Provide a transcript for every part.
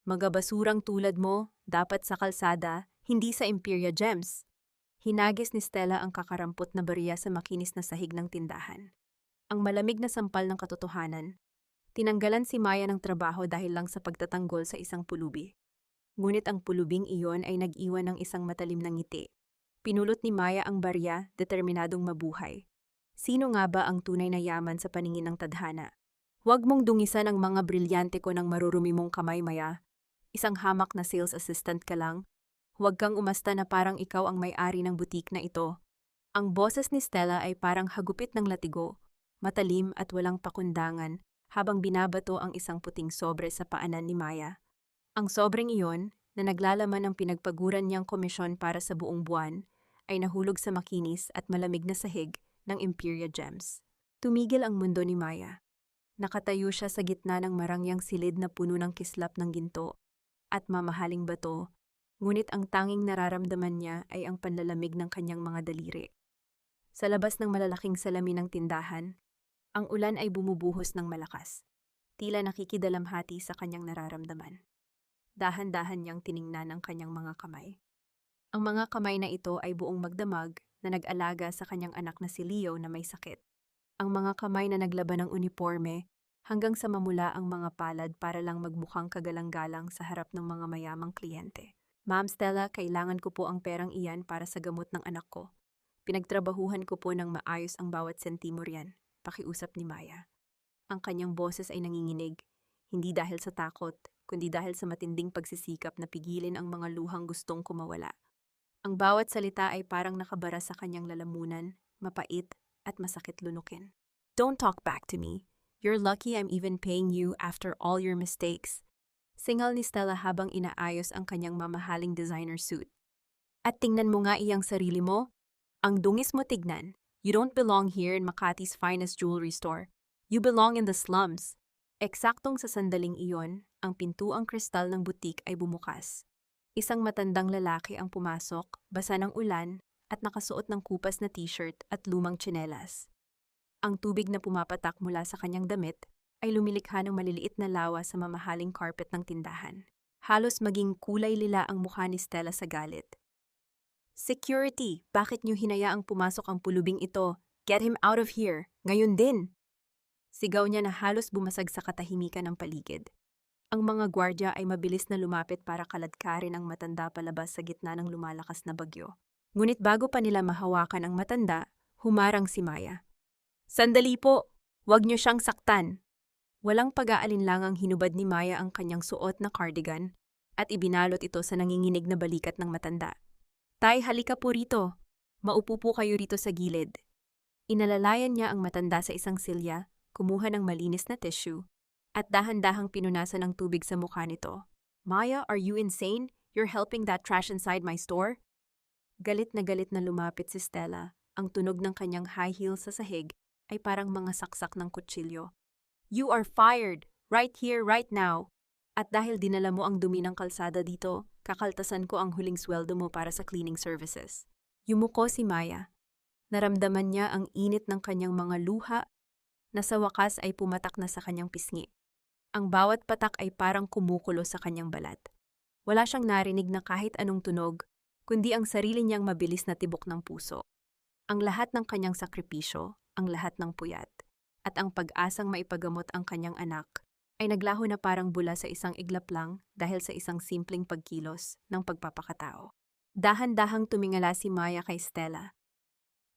Mga basurang tulad mo, dapat sa kalsada, hindi sa Imperia Gems. Hinagis ni Stella ang kakarampot na barya sa makinis na sahig ng tindahan. Ang malamig na sampal ng katotohanan. Tinanggalan si Maya ng trabaho dahil lang sa pagtatanggol sa isang pulubi. Ngunit ang pulubing iyon ay nag-iwan ng isang matalim na ngiti. Pinulot ni Maya ang barya, determinadong mabuhay. Sino nga ba ang tunay na yaman sa paningin ng tadhana? Huwag mong dungisan ang mga brilyante ko ng marurumi mong kamay, Maya. Isang hamak na sales assistant ka lang. Huwag kang umasta na parang ikaw ang may-ari ng butik na ito. Ang boses ni Stella ay parang hagupit ng latigo, matalim at walang pakundangan, habang binabato ang isang puting sobre sa paanan ni Maya. Ang sobreng iyon, na naglalaman ng pinagpaguran niyang komisyon para sa buong buwan, ay nahulog sa makinis at malamig na sahig ng Imperia Gems. Tumigil ang mundo ni Maya. Nakatayo siya sa gitna ng marangyang silid na puno ng kislap ng ginto at mamahaling bato, ngunit ang tanging nararamdaman niya ay ang panlalamig ng kanyang mga daliri. Sa labas ng malalaking salamin ng tindahan, ang ulan ay bumubuhos ng malakas, tila nakikidalamhati sa kanyang nararamdaman. Dahan-dahan niyang tiningnan ang kanyang mga kamay. Ang mga kamay na ito ay buong magdamag na nag-alaga sa kanyang anak na si Leo na may sakit. Ang mga kamay na naglaban ng uniforme hanggang sa mamula ang mga palad para lang magmukhang kagalang-galang sa harap ng mga mayamang kliyente. Ma'am Stella, kailangan ko po ang perang iyan para sa gamot ng anak ko. Pinagtrabahuhan ko po ng maayos ang bawat sentimo riyan, pakiusap ni Maya. Ang kanyang boses ay nanginginig, hindi dahil sa takot, kundi dahil sa matinding pagsisikap na pigilin ang mga luhang gustong kumawala. Ang bawat salita ay parang nakabara sa kanyang lalamunan, mapait at masakit lunukin. Don't talk back to me. You're lucky I'm even paying you after all your mistakes. Singal ni Stella habang inaayos ang kanyang mamahaling designer suit. At tingnan mo nga iyang sarili mo. Ang dungis mo tignan. You don't belong here in Makati's finest jewelry store. You belong in the slums. Eksaktong sa sandaling iyon, ang pintuang kristal ng butik ay bumukas. Isang matandang lalaki ang pumasok, basa ng ulan, at nakasuot ng kupas na t-shirt at lumang tsinelas. Ang tubig na pumapatak mula sa kanyang damit ay lumilikha ng maliliit na lawa sa mamahaling carpet ng tindahan. Halos maging kulay lila ang mukha ni Stella sa galit. Security! Bakit niyo hinayaang pumasok ang pulubing ito? Get him out of here! Ngayon din! Sigaw niya na halos bumasag sa katahimikan ng paligid. Ang mga gwardya ay mabilis na lumapit para kaladkarin ang matanda palabas sa gitna ng lumalakas na bagyo. Ngunit bago pa nila mahawakan ang matanda, humarang si Maya. Sandali po! Huwag niyo siyang saktan! Walang pag-aalinlangang hinubad ni Maya ang kanyang suot na cardigan at ibinalot ito sa nanginginig na balikat ng matanda. Tay, halika po rito. Maupo po kayo rito sa gilid. Inalalayan niya ang matanda sa isang silya, kumuha ng malinis na tissue, at dahan-dahang pinunasan ng tubig sa mukha nito. Maya, are you insane? You're helping that trash inside my store? Galit na lumapit si Stella. Ang tunog ng kanyang high heels sa sahig ay parang mga saksak ng kutsilyo. You are fired! Right here, right now! At dahil dinala mo ang dumi ng kalsada dito, kakaltasan ko ang huling sweldo mo para sa cleaning services. Yumuko si Maya. Naramdaman niya ang init ng kanyang mga luha na sa wakas ay pumatak na sa kanyang pisngi. Ang bawat patak ay parang kumukulo sa kanyang balat. Wala siyang narinig na kahit anong tunog, kundi ang sarili niyang mabilis na tibok ng puso. Ang lahat ng kanyang sakripisyo, ang lahat ng puyat, at ang pag-asang maipagamot ang kanyang anak, ay naglaho na parang bula sa isang iglap lang dahil sa isang simpleng pagkilos ng pagpapakatao. Dahan-dahang tumingala si Maya kay Stella.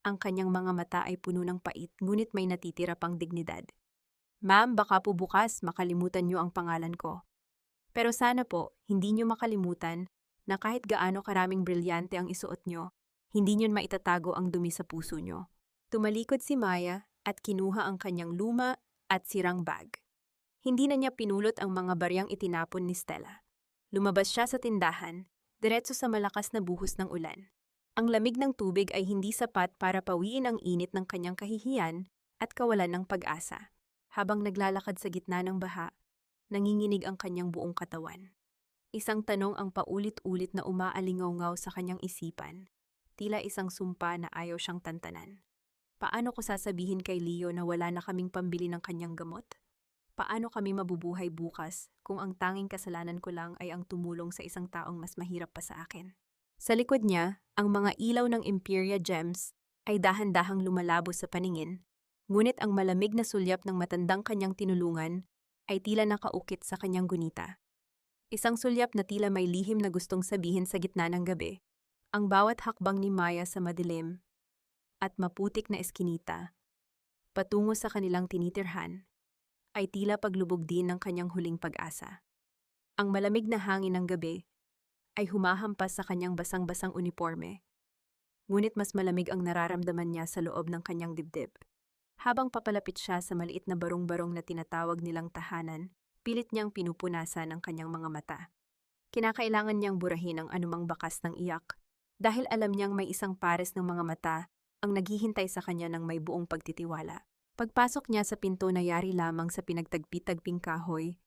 Ang kanyang mga mata ay puno ng pait ngunit may natitira pang dignidad. Ma'am, baka po bukas makalimutan niyo ang pangalan ko. Pero sana po, hindi niyo makalimutan na kahit gaano karaming brilyante ang isuot niyo, hindi niyo maitatago ang dumi sa puso niyo. Tumalikod si Maya at kinuha ang kanyang luma at sirang bag. Hindi na niya pinulot ang mga baryang itinapon ni Stella. Lumabas siya sa tindahan, diretso sa malakas na buhos ng ulan. Ang lamig ng tubig ay hindi sapat para pawiin ang init ng kanyang kahihiyan at kawalan ng pag-asa. Habang naglalakad sa gitna ng baha, nanginginig ang kanyang buong katawan. Isang tanong ang paulit-ulit na umaalingaw-ngaw sa kanyang isipan, tila isang sumpa na ayaw siyang tantanan. Paano ko sasabihin kay Leo na wala na kaming pambili ng kanyang gamot? Paano kami mabubuhay bukas kung ang tanging kasalanan ko lang ay ang tumulong sa isang taong mas mahirap pa sa akin? Sa likod niya, ang mga ilaw ng Imperia Gems ay dahan-dahang lumalabo sa paningin, ngunit ang malamig na sulyap ng matandang kanyang tinulungan ay tila nakaukit sa kanyang gunita. Isang sulyap na tila may lihim na gustong sabihin sa gitna ng gabi. Ang bawat hakbang ni Maya sa madilim at maputik na eskinita, patungo sa kanilang tinitirhan, ay tila paglubog din ng kanyang huling pag-asa. Ang malamig na hangin ng gabi ay humahampas sa kanyang basang-basang uniforme, ngunit mas malamig ang nararamdaman niya sa loob ng kanyang dibdib. Habang papalapit siya sa maliit na barong-barong na tinatawag nilang tahanan, pilit niyang pinupunasan ang kanyang mga mata. Kinakailangan niyang burahin ang anumang bakas ng iyak, dahil alam niyang may isang pares ng mga mata ang naghihintay sa kanya ng may buong pagtitiwala. Pagpasok niya sa pinto na yari lamang sa pinagtagpi-tagping kahoy,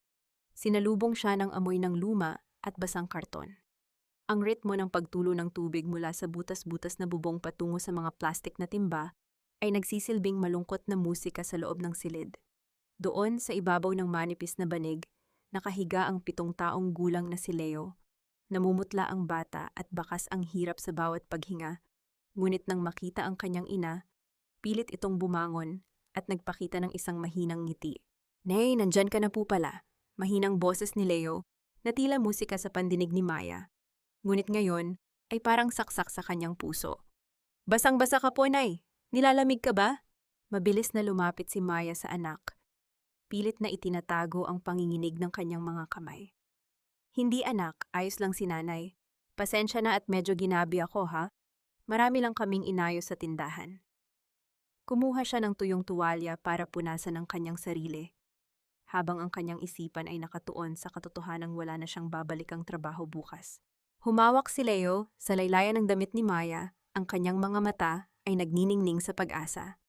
sinalubong siya ng amoy ng luma at basang karton. Ang ritmo ng pagtulo ng tubig mula sa butas-butas na bubong patungo sa mga plastik na timba ay nagsisilbing malungkot na musika sa loob ng silid. Doon sa ibabaw ng manipis na banig, nakahiga ang 7 taong gulang na si Leo. Namumutla ang bata at bakas ang hirap sa bawat paghinga, ngunit nang makita ang kanyang ina, pilit itong bumangon at nagpakita ng isang mahinang ngiti. "Nay, nandyan ka na po pala." Mahinang boses ni Leo na tila musika sa pandinig ni Maya. Ngunit ngayon ay parang saksak sa kanyang puso. "Basang-basa ka po, Nay. Nilalamig ka ba?" Mabilis na lumapit si Maya sa anak. Pilit na itinatago ang panginginig ng kanyang mga kamay. "Hindi anak, ayos lang si nanay. Pasensya na at medyo ginabi ako ha. Marami lang kaming inayos sa tindahan." Kumuha siya ng tuyong tuwalya para punasan ang kanyang sarili, habang ang kanyang isipan ay nakatuon sa katotohanang wala na siyang babalikang trabaho bukas. Humawak si Leo sa laylayan ng damit ni Maya, ang kanyang mga mata ay nagniningning sa pag-asa.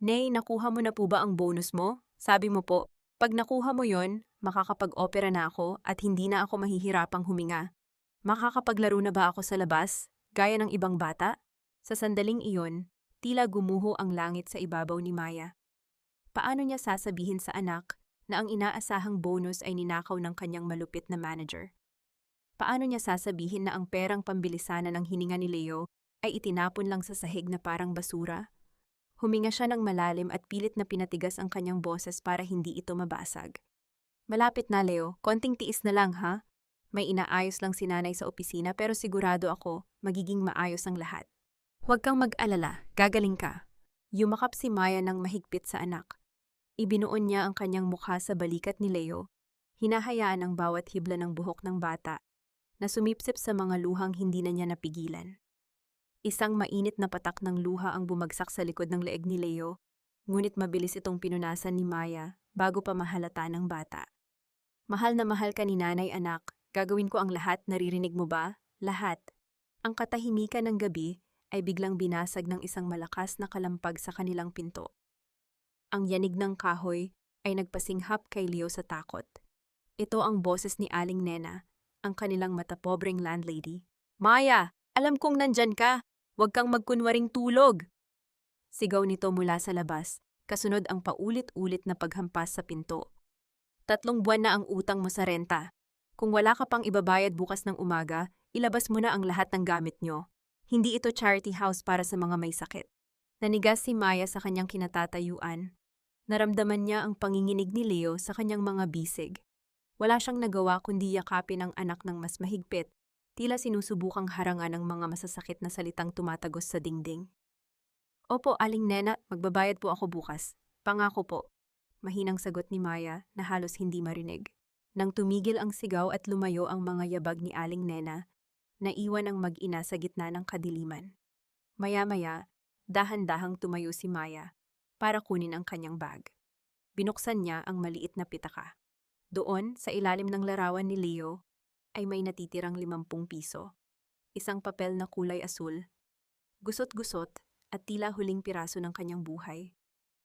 "Nay, nakuha mo na po ba ang bonus mo? Sabi mo po, pag nakuha mo yon, makakapag-opera na ako at hindi na ako mahihirapang huminga. Makakapaglaro na ba ako sa labas, gaya ng ibang bata?" Sa sandaling iyon, tila gumuho ang langit sa ibabaw ni Maya. Paano niya sasabihin sa anak na ang inaasahang bonus ay ninakaw ng kanyang malupit na manager? Paano niya sasabihin na ang perang pambilisanan ng hininga ni Leo ay itinapon lang sa sahig na parang basura? Huminga siya ng malalim at pilit na pinatigas ang kanyang boses para hindi ito mabasag. "Malapit na, Leo. Konting tiis na lang, ha? May inaayos lang si nanay sa opisina pero sigurado ako magiging maayos ang lahat. Huwag kang mag-alala, gagaling ka." Yumakap si Maya ng mahigpit sa anak. Ibinuon niya ang kanyang mukha sa balikat ni Leo, hinahayaan ang bawat hibla ng buhok ng bata na sumipsip sa mga luhang hindi na niya napigilan. Isang mainit na patak ng luha ang bumagsak sa likod ng leeg ni Leo, ngunit mabilis itong pinunasan ni Maya bago pa mahalata ng bata. "Mahal na mahal ka ni nanay, anak. Gagawin ko ang lahat, naririnig mo ba? Lahat." Ang katahimikan ng gabi ay biglang binasag ng isang malakas na kalampag sa kanilang pinto. Ang yanig ng kahoy ay nagpasinghap kay Leo sa takot. Ito ang boses ni Aling Nena, ang kanilang matapobreng landlady. "Maya, alam kong nandyan ka. Huwag kang magkunwaring tulog." Sigaw nito mula sa labas, kasunod ang paulit-ulit na paghampas sa pinto. "3 buwan na ang utang mo sa renta. Kung wala ka pang ibabayad bukas ng umaga, ilabas mo na ang lahat ng gamit nyo. Hindi ito charity house para sa mga may sakit." Nanigas si Maya sa kanyang kinatatayuan. Naramdaman niya ang panginginig ni Leo sa kanyang mga bisig. Wala siyang nagawa kundi yakapin ang anak ng mas mahigpit, tila sinusubukang harangan ng mga masasakit na salitang tumatagos sa dingding. "Opo, Aling Nena, magbabayad po ako bukas. Pangako po." Mahinang sagot ni Maya na halos hindi marinig. Nang tumigil ang sigaw at lumayo ang mga yabag ni Aling Nena, naiwan ang mag-ina sa gitna ng kadiliman. Maya-maya, dahan-dahang tumayo si Maya para kunin ang kanyang bag. Binuksan niya ang maliit na pitaka. Doon, sa ilalim ng larawan ni Leo, ay may natitirang 50 piso. Isang papel na kulay asul, gusot-gusot at tila huling piraso ng kanyang buhay.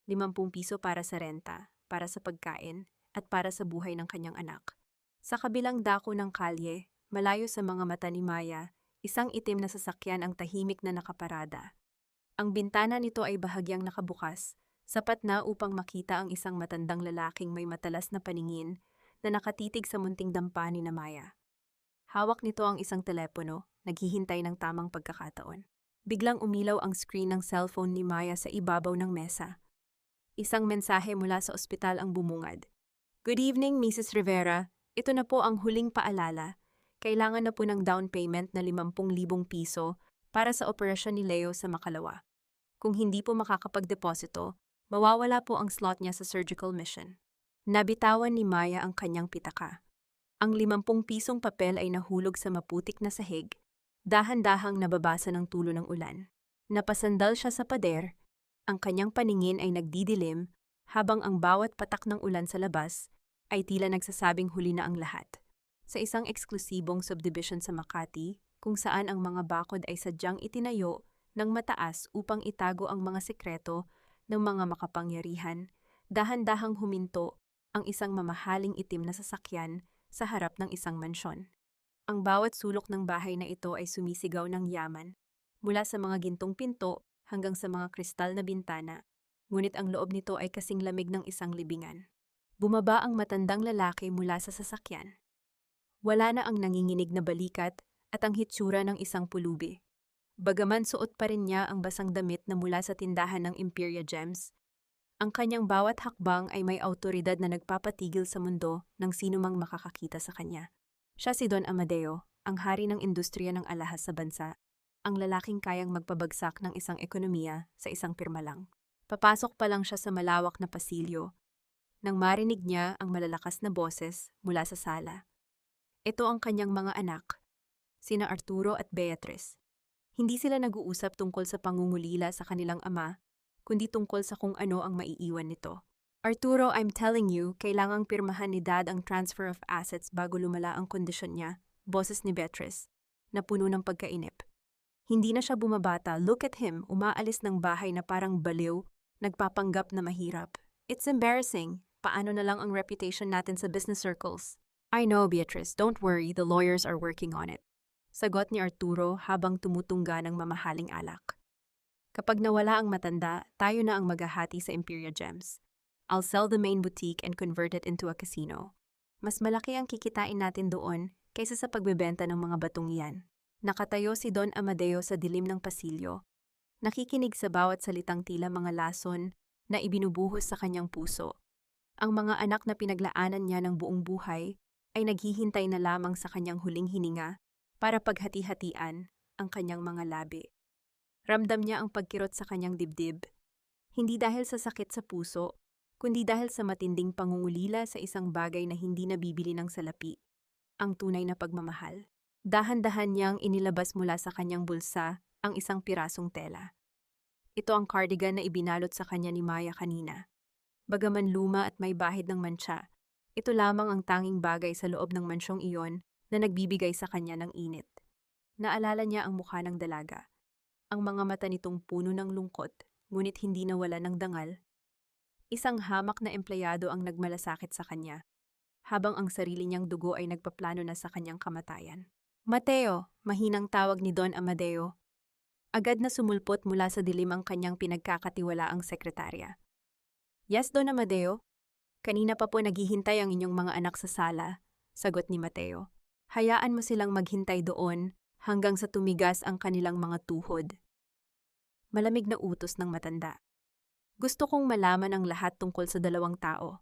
50 piso para sa renta, para sa pagkain, at para sa buhay ng kanyang anak. Sa kabilang dako ng kalye, malayo sa mga mata ni Maya, isang itim na sasakyan ang tahimik na nakaparada. Ang bintana nito ay bahagyang nakabukas, sapat na upang makita ang isang matandang lalaking may matalas na paningin na nakatitig sa munting dampa ni Maya. Hawak nito ang isang telepono, naghihintay ng tamang pagkakataon. Biglang umilaw ang screen ng cellphone ni Maya sa ibabaw ng mesa. Isang mensahe mula sa ospital ang bumungad. Good evening, Mrs. Rivera. Ito na po ang huling paalala. Kailangan na po ng down payment na 50,000 piso para sa operasyon ni Leo sa Makalawa. Kung hindi po makakapagdeposito, mawawala po ang slot niya sa surgical mission. Nabitawan ni Maya ang kanyang pitaka. Ang 50 pisong papel ay nahulog sa maputik na sahig, dahan-dahang nababasa ng tulo ng ulan. Napasandal siya sa pader, ang kanyang paningin ay nagdidilim, habang ang bawat patak ng ulan sa labas ay tila nagsasabing huli na ang lahat. Sa isang eksklusibong subdivision sa Makati, kung saan ang mga bakod ay sadyang itinayo ng mataas upang itago ang mga sekreto ng mga makapangyarihan, dahan-dahang huminto ang isang mamahaling itim na sasakyan sa harap ng isang mansyon. Ang bawat sulok ng bahay na ito ay sumisigaw ng yaman, mula sa mga gintong pinto hanggang sa mga kristal na bintana, ngunit ang loob nito ay kasing lamig ng isang libingan. Bumaba ang matandang lalaki mula sa sasakyan. Wala na ang nanginginig na balikat at ang hitsura ng isang pulubi. Bagaman suot pa rin niya ang basang damit na mula sa tindahan ng Imperia Gems, ang kanyang bawat hakbang ay may awtoridad na nagpapatigil sa mundo ng sinumang makakakita sa kanya. Siya si Don Amadeo, ang hari ng industriya ng alahas sa bansa, ang lalaking kayang magpabagsak ng isang ekonomiya sa isang pirma lang. Papasok pa lang siya sa malawak na pasilyo nang marinig niya ang malalakas na boses mula sa sala. Ito ang kanyang mga anak, sina Arturo at Beatriz. Hindi sila nag-uusap tungkol sa pangungulila sa kanilang ama, kundi tungkol sa kung ano ang maiiwan nito. Arturo, I'm telling you, kailangang pirmahan ni Dad ang transfer of assets bago lumala ang kondisyon niya, boses ni Beatriz, na puno ng pagkainip. Hindi na siya bumabata, look at him, umaalis ng bahay na parang baliw, nagpapanggap na mahirap. It's embarrassing, paano na lang ang reputation natin sa business circles? I know, Beatriz, don't worry, the lawyers are working on it. Sagot ni Arturo habang tumutungga ng mamahaling alak. Kapag nawala ang matanda, tayo na ang maghahati sa Imperia Gems. I'll sell the main boutique and convert it into a casino. Mas malaki ang kikitain natin doon kaysa sa pagbebenta ng mga batong iyan. Nakatayo si Don Amadeo sa dilim ng pasilyo. Nakikinig sa bawat salitang tila mga lason na ibinubuhos sa kanyang puso. Ang mga anak na pinaglaanan niya ng buong buhay ay naghihintay na lamang sa kanyang huling hininga para paghati-hatian ang kanyang mga labi. Ramdam niya ang pagkirot sa kanyang dibdib, hindi dahil sa sakit sa puso, kundi dahil sa matinding pangungulila sa isang bagay na hindi nabibili ng salapi, ang tunay na pagmamahal. Dahan-dahan niyang inilabas mula sa kanyang bulsa ang isang pirasong tela. Ito ang cardigan na ibinalot sa kanya ni Maya kanina. Bagaman luma at may bahid ng mantsa, ito lamang ang tanging bagay sa loob ng mansyong iyon na nagbibigay sa kanya ng init. Naalala niya ang mukha ng dalaga. Ang mga mata nitong puno ng lungkot, ngunit hindi nawala ng dangal. Isang hamak na empleyado ang nagmalasakit sa kanya, habang ang sarili niyang dugo ay nagpaplano na sa kanyang kamatayan. Mateo, mahinang tawag ni Don Amadeo. Agad na sumulpot mula sa dilim ang kanyang pinagkakatiwalaang sekretarya. Yes, Don Amadeo. Kanina pa po naghihintay ang inyong mga anak sa sala, sagot ni Mateo. Hayaan mo silang maghintay doon hanggang sa tumigas ang kanilang mga tuhod. Malamig na utos ng matanda. Gusto kong malaman ang lahat tungkol sa dalawang tao.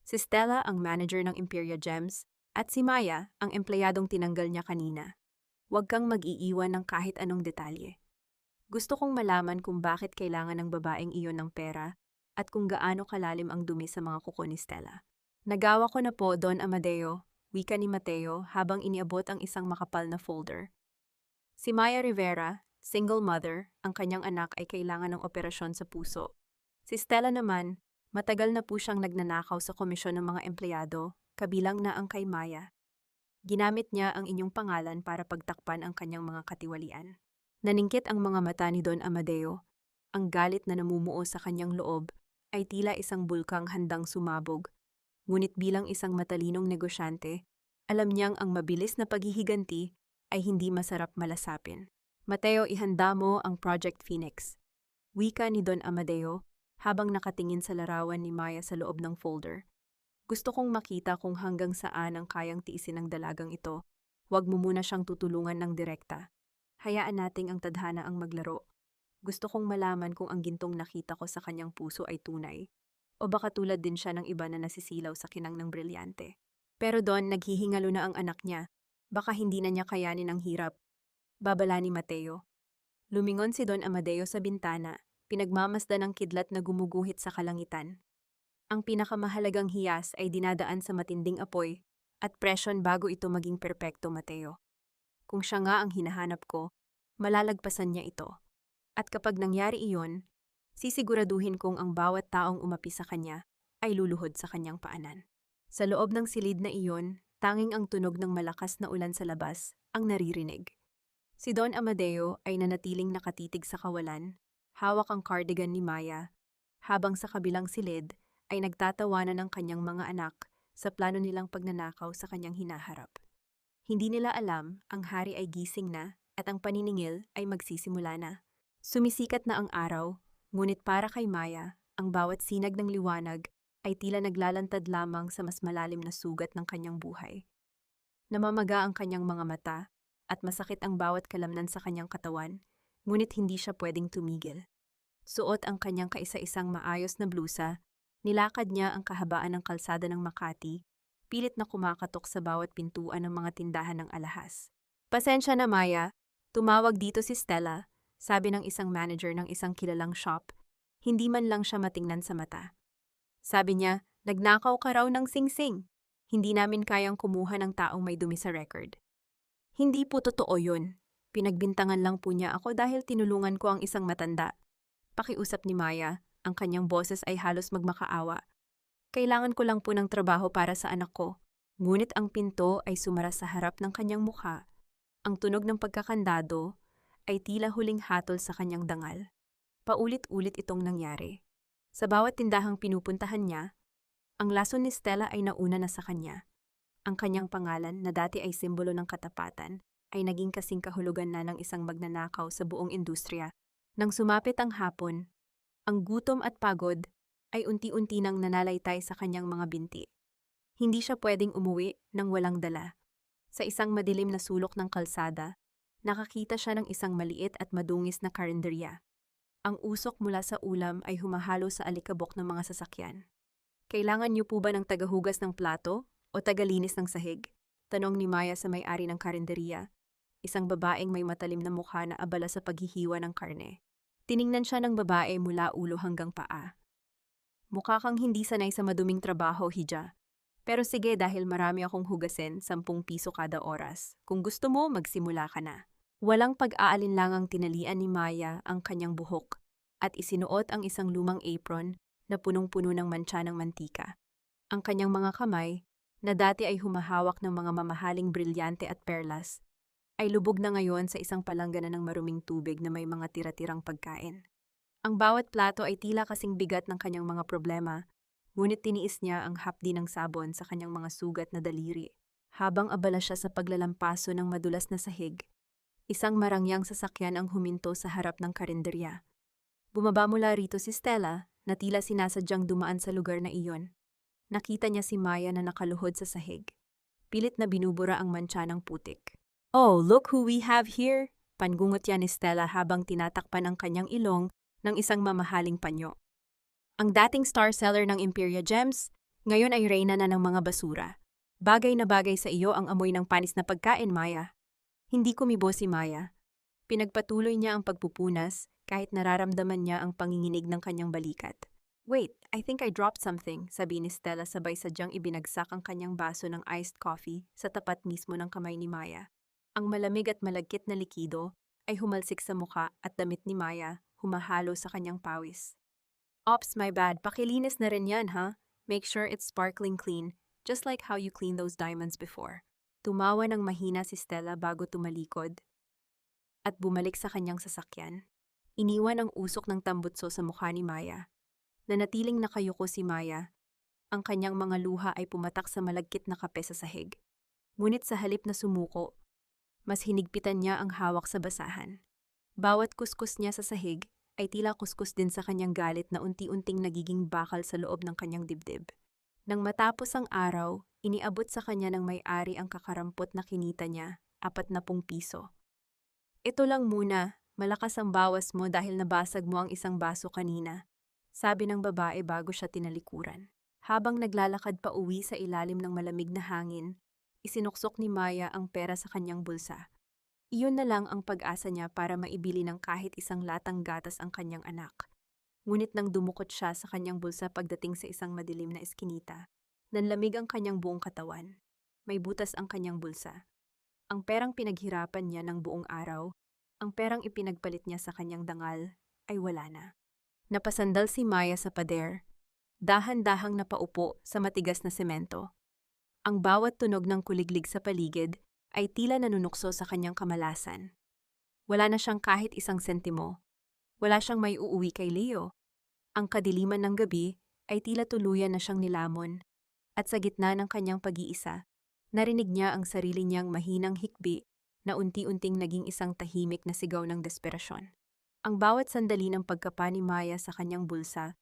Si Stella ang manager ng Imperia Gems at si Maya ang empleyadong tinanggal niya kanina. Huwag kang mag-iiwan ng kahit anong detalye. Gusto kong malaman kung bakit kailangan ng babaeng iyon ng pera at kung gaano kalalim ang dumi sa mga kuko ni Stella. Nagawa ko na po, Don Amadeo, wika ni Mateo habang iniabot ang isang makapal na folder. Si Maya Rivera, single mother, ang kanyang anak ay kailangan ng operasyon sa puso. Si Stella naman, matagal na po siyang nagnanakaw sa komisyon ng mga empleyado, kabilang na ang kay Maya. Ginamit niya ang inyong pangalan para pagtakpan ang kanyang mga katiwalian. Naningkit ang mga mata ni Don Amadeo. Ang galit na namumuo sa kanyang loob ay tila isang bulkang handang sumabog. Ngunit bilang isang matalinong negosyante, alam niyang ang mabilis na paghihiganti ay hindi masarap malasapin. Mateo, ihanda mo ang Project Phoenix. Wika ni Don Amadeo habang nakatingin sa larawan ni Maya sa loob ng folder. Gusto kong makita kung hanggang saan ang kayang tiisin ng dalagang ito. Huwag mo muna siyang tutulungan ng direkta. Hayaan nating ang tadhana ang maglaro. Gusto kong malaman kung ang gintong nakita ko sa kanyang puso ay tunay. O baka tulad din siya ng iba na nasisilaw sa kinang ng brilyante. Pero doon, naghihingalo na ang anak niya. Baka hindi na niya kayanin ang hirap. Babala ni Mateo. Lumingon si Don Amadeo sa bintana, pinagmamasdan ng kidlat na gumuguhit sa kalangitan. Ang pinakamahalagang hiyas ay dinadaan sa matinding apoy at presyon bago ito maging perpekto, Mateo. Kung siya nga ang hinahanap ko, malalagpasan niya ito. At kapag nangyari iyon, sisiguraduhin kong ang bawat taong umapi sa kanya ay luluhod sa kanyang paanan. Sa loob ng silid na iyon, tanging ang tunog ng malakas na ulan sa labas ang naririnig. Si Don Amadeo ay nanatiling nakatitig sa kawalan, hawak ang cardigan ni Maya, habang sa kabilang silid ay nagtatawanan ng kanyang mga anak sa plano nilang pagnanakaw sa kanyang hinaharap. Hindi nila alam ang hari ay gising na at ang paniningil ay magsisimula na. Sumisikat na ang araw, ngunit para kay Maya, ang bawat sinag ng liwanag ay tila naglalantad lamang sa mas malalim na sugat ng kanyang buhay. Namamaga ang kanyang mga mata at masakit ang bawat kalamnan sa kanyang katawan, ngunit hindi siya pwedeng tumigil. Suot ang kanyang kaisa-isang maayos na blusa, nilakad niya ang kahabaan ng kalsada ng Makati, pilit na kumakatok sa bawat pintuan ng mga tindahan ng alahas. Pasensya na, Maya. Tumawag dito si Stella, sabi ng isang manager ng isang kilalang shop. Hindi man lang siya matingnan sa mata. Sabi niya, nagnakaw ka raw ng singsing. Hindi namin kayang kumuha ng taong may dumi sa record. Hindi po totoo yun. Pinagbintangan lang po niya ako dahil tinulungan ko ang isang matanda. Pakiusap ni Maya, ang kanyang boses ay halos magmakaawa. Kailangan ko lang po ng trabaho para sa anak ko. Ngunit ang pinto ay sumara sa harap ng kanyang mukha. Ang tunog ng pagkakandado ay tila huling hatol sa kanyang dangal. Paulit-ulit itong nangyari. Sa bawat tindahang pinupuntahan niya, ang lason ni Stella ay nauna na sa kanya. Ang kanyang pangalan na dati ay simbolo ng katapatan ay naging kasing kahulugan na ng isang magnanakaw sa buong industriya. Nang sumapit ang hapon, ang gutom at pagod ay unti-unti nang nanalaytay sa kanyang mga binti. Hindi siya pwedeng umuwi nang walang dala. Sa isang madilim na sulok ng kalsada, nakakita siya ng isang maliit at madungis na karinderya. Ang usok mula sa ulam ay humahalo sa alikabok ng mga sasakyan. Kailangan niyo po ba ng tagahugas ng plato o tagalinis ng sahig? Tanong ni Maya sa may-ari ng karinderya, isang babaeng may matalim na mukha na abala sa paghihiwa ng karne. Tiningnan siya ng babae mula ulo hanggang paa. Mukha kang hindi sanay sa maduming trabaho, Hija. Pero sige, dahil marami akong hugasin, 10 piso kada oras. Kung gusto mo, magsimula ka na. Walang pag-aalinlangang tinalian ni Maya ang kanyang buhok at isinuot ang isang lumang apron na punong-puno ng mantsa ng mantika. Ang kanyang mga kamay, na dati ay humahawak ng mga mamahaling brilyante at perlas, ay lubog na ngayon sa isang palanggana ng maruming tubig na may mga tira-tirang pagkain. Ang bawat plato ay tila kasing bigat ng kanyang mga problema, ngunit tiniis niya ang hapdi ng sabon sa kanyang mga sugat na daliri. Habang abala siya sa paglalampaso ng madulas na sahig, isang marangyang sasakyan ang huminto sa harap ng karinderya. Bumaba mula rito si Stella na tila sinasadyang dumaan sa lugar na iyon. Nakita niya si Maya na nakaluhod sa sahig. Pilit na binubura ang mantsa ng putik. "Oh, look who we have here!" Pangungot yan ni Stella habang tinatakpan ang kanyang ilong ng isang mamahaling panyo. Ang dating star seller ng Imperia Gems, ngayon ay reyna na ng mga basura. Bagay na bagay sa iyo ang amoy ng panis na pagkain, Maya. Hindi kumibo si Maya. Pinagpatuloy niya ang pagpupunas kahit nararamdaman niya ang panginginig ng kanyang balikat. "Wait, I think I dropped something," sabi ni Stella sabay sadyang ibinagsak ang kanyang baso ng iced coffee sa tapat mismo ng kamay ni Maya. Ang malamig at malagkit na likido ay humalsik sa muka at damit ni Maya, humahalo sa kanyang pawis. "Ops, my bad. Pakilinis na rin yan, ha? Make sure it's sparkling clean, just like how you cleaned those diamonds before." Tumawa ng mahina si Stella bago tumalikod at bumalik sa kanyang sasakyan. Iniwan ang usok ng tambutso sa mukha ni Maya. Nanatiling nakayuko si Maya. Ang kanyang mga luha ay pumatak sa malagkit na kape sa sahig. Ngunit sa halip na sumuko, mas hinigpitan niya ang hawak sa basahan. Bawat kuskus niya sa sahig ay tila kuskus din sa kanyang galit na unti-unting nagiging bakal sa loob ng kanyang dibdib. Nang matapos ang araw, iniabot sa kanya ng may-ari ang kakarampot na kinita niya, 40 piso. Ito lang muna, malakas ang bawas mo dahil nabasag mo ang isang baso kanina, sabi ng babae bago siya tinalikuran. Habang naglalakad pa uwi sa ilalim ng malamig na hangin, isinuksok ni Maya ang pera sa kanyang bulsa. Iyon na lang ang pag-asa niya para maibili ng kahit isang latang gatas ang kanyang anak. Ngunit nang dumukot siya sa kanyang bulsa pagdating sa isang madilim na eskinita, nanlamig ang kanyang buong katawan. May butas ang kanyang bulsa. Ang perang pinaghirapan niya ng buong araw, ang perang ipinagpalit niya sa kanyang dangal, ay wala na. Napasandal si Maya sa pader, dahan-dahang napaupo sa matigas na semento. Ang bawat tunog ng kuliglig sa paligid ay tila nanunukso sa kanyang kamalasan. Wala na siyang kahit isang sentimo. Wala siyang may uuwi kay Leo. Ang kadiliman ng gabi ay tila tuluyan na siyang nilamon. At sa gitna ng kanyang pag-iisa, narinig niya ang sarili niyang mahinang hikbi na unti-unting naging isang tahimik na sigaw ng desperasyon. Ang bawat sandali ng pagkapa ni Maya sa kanyang bulsa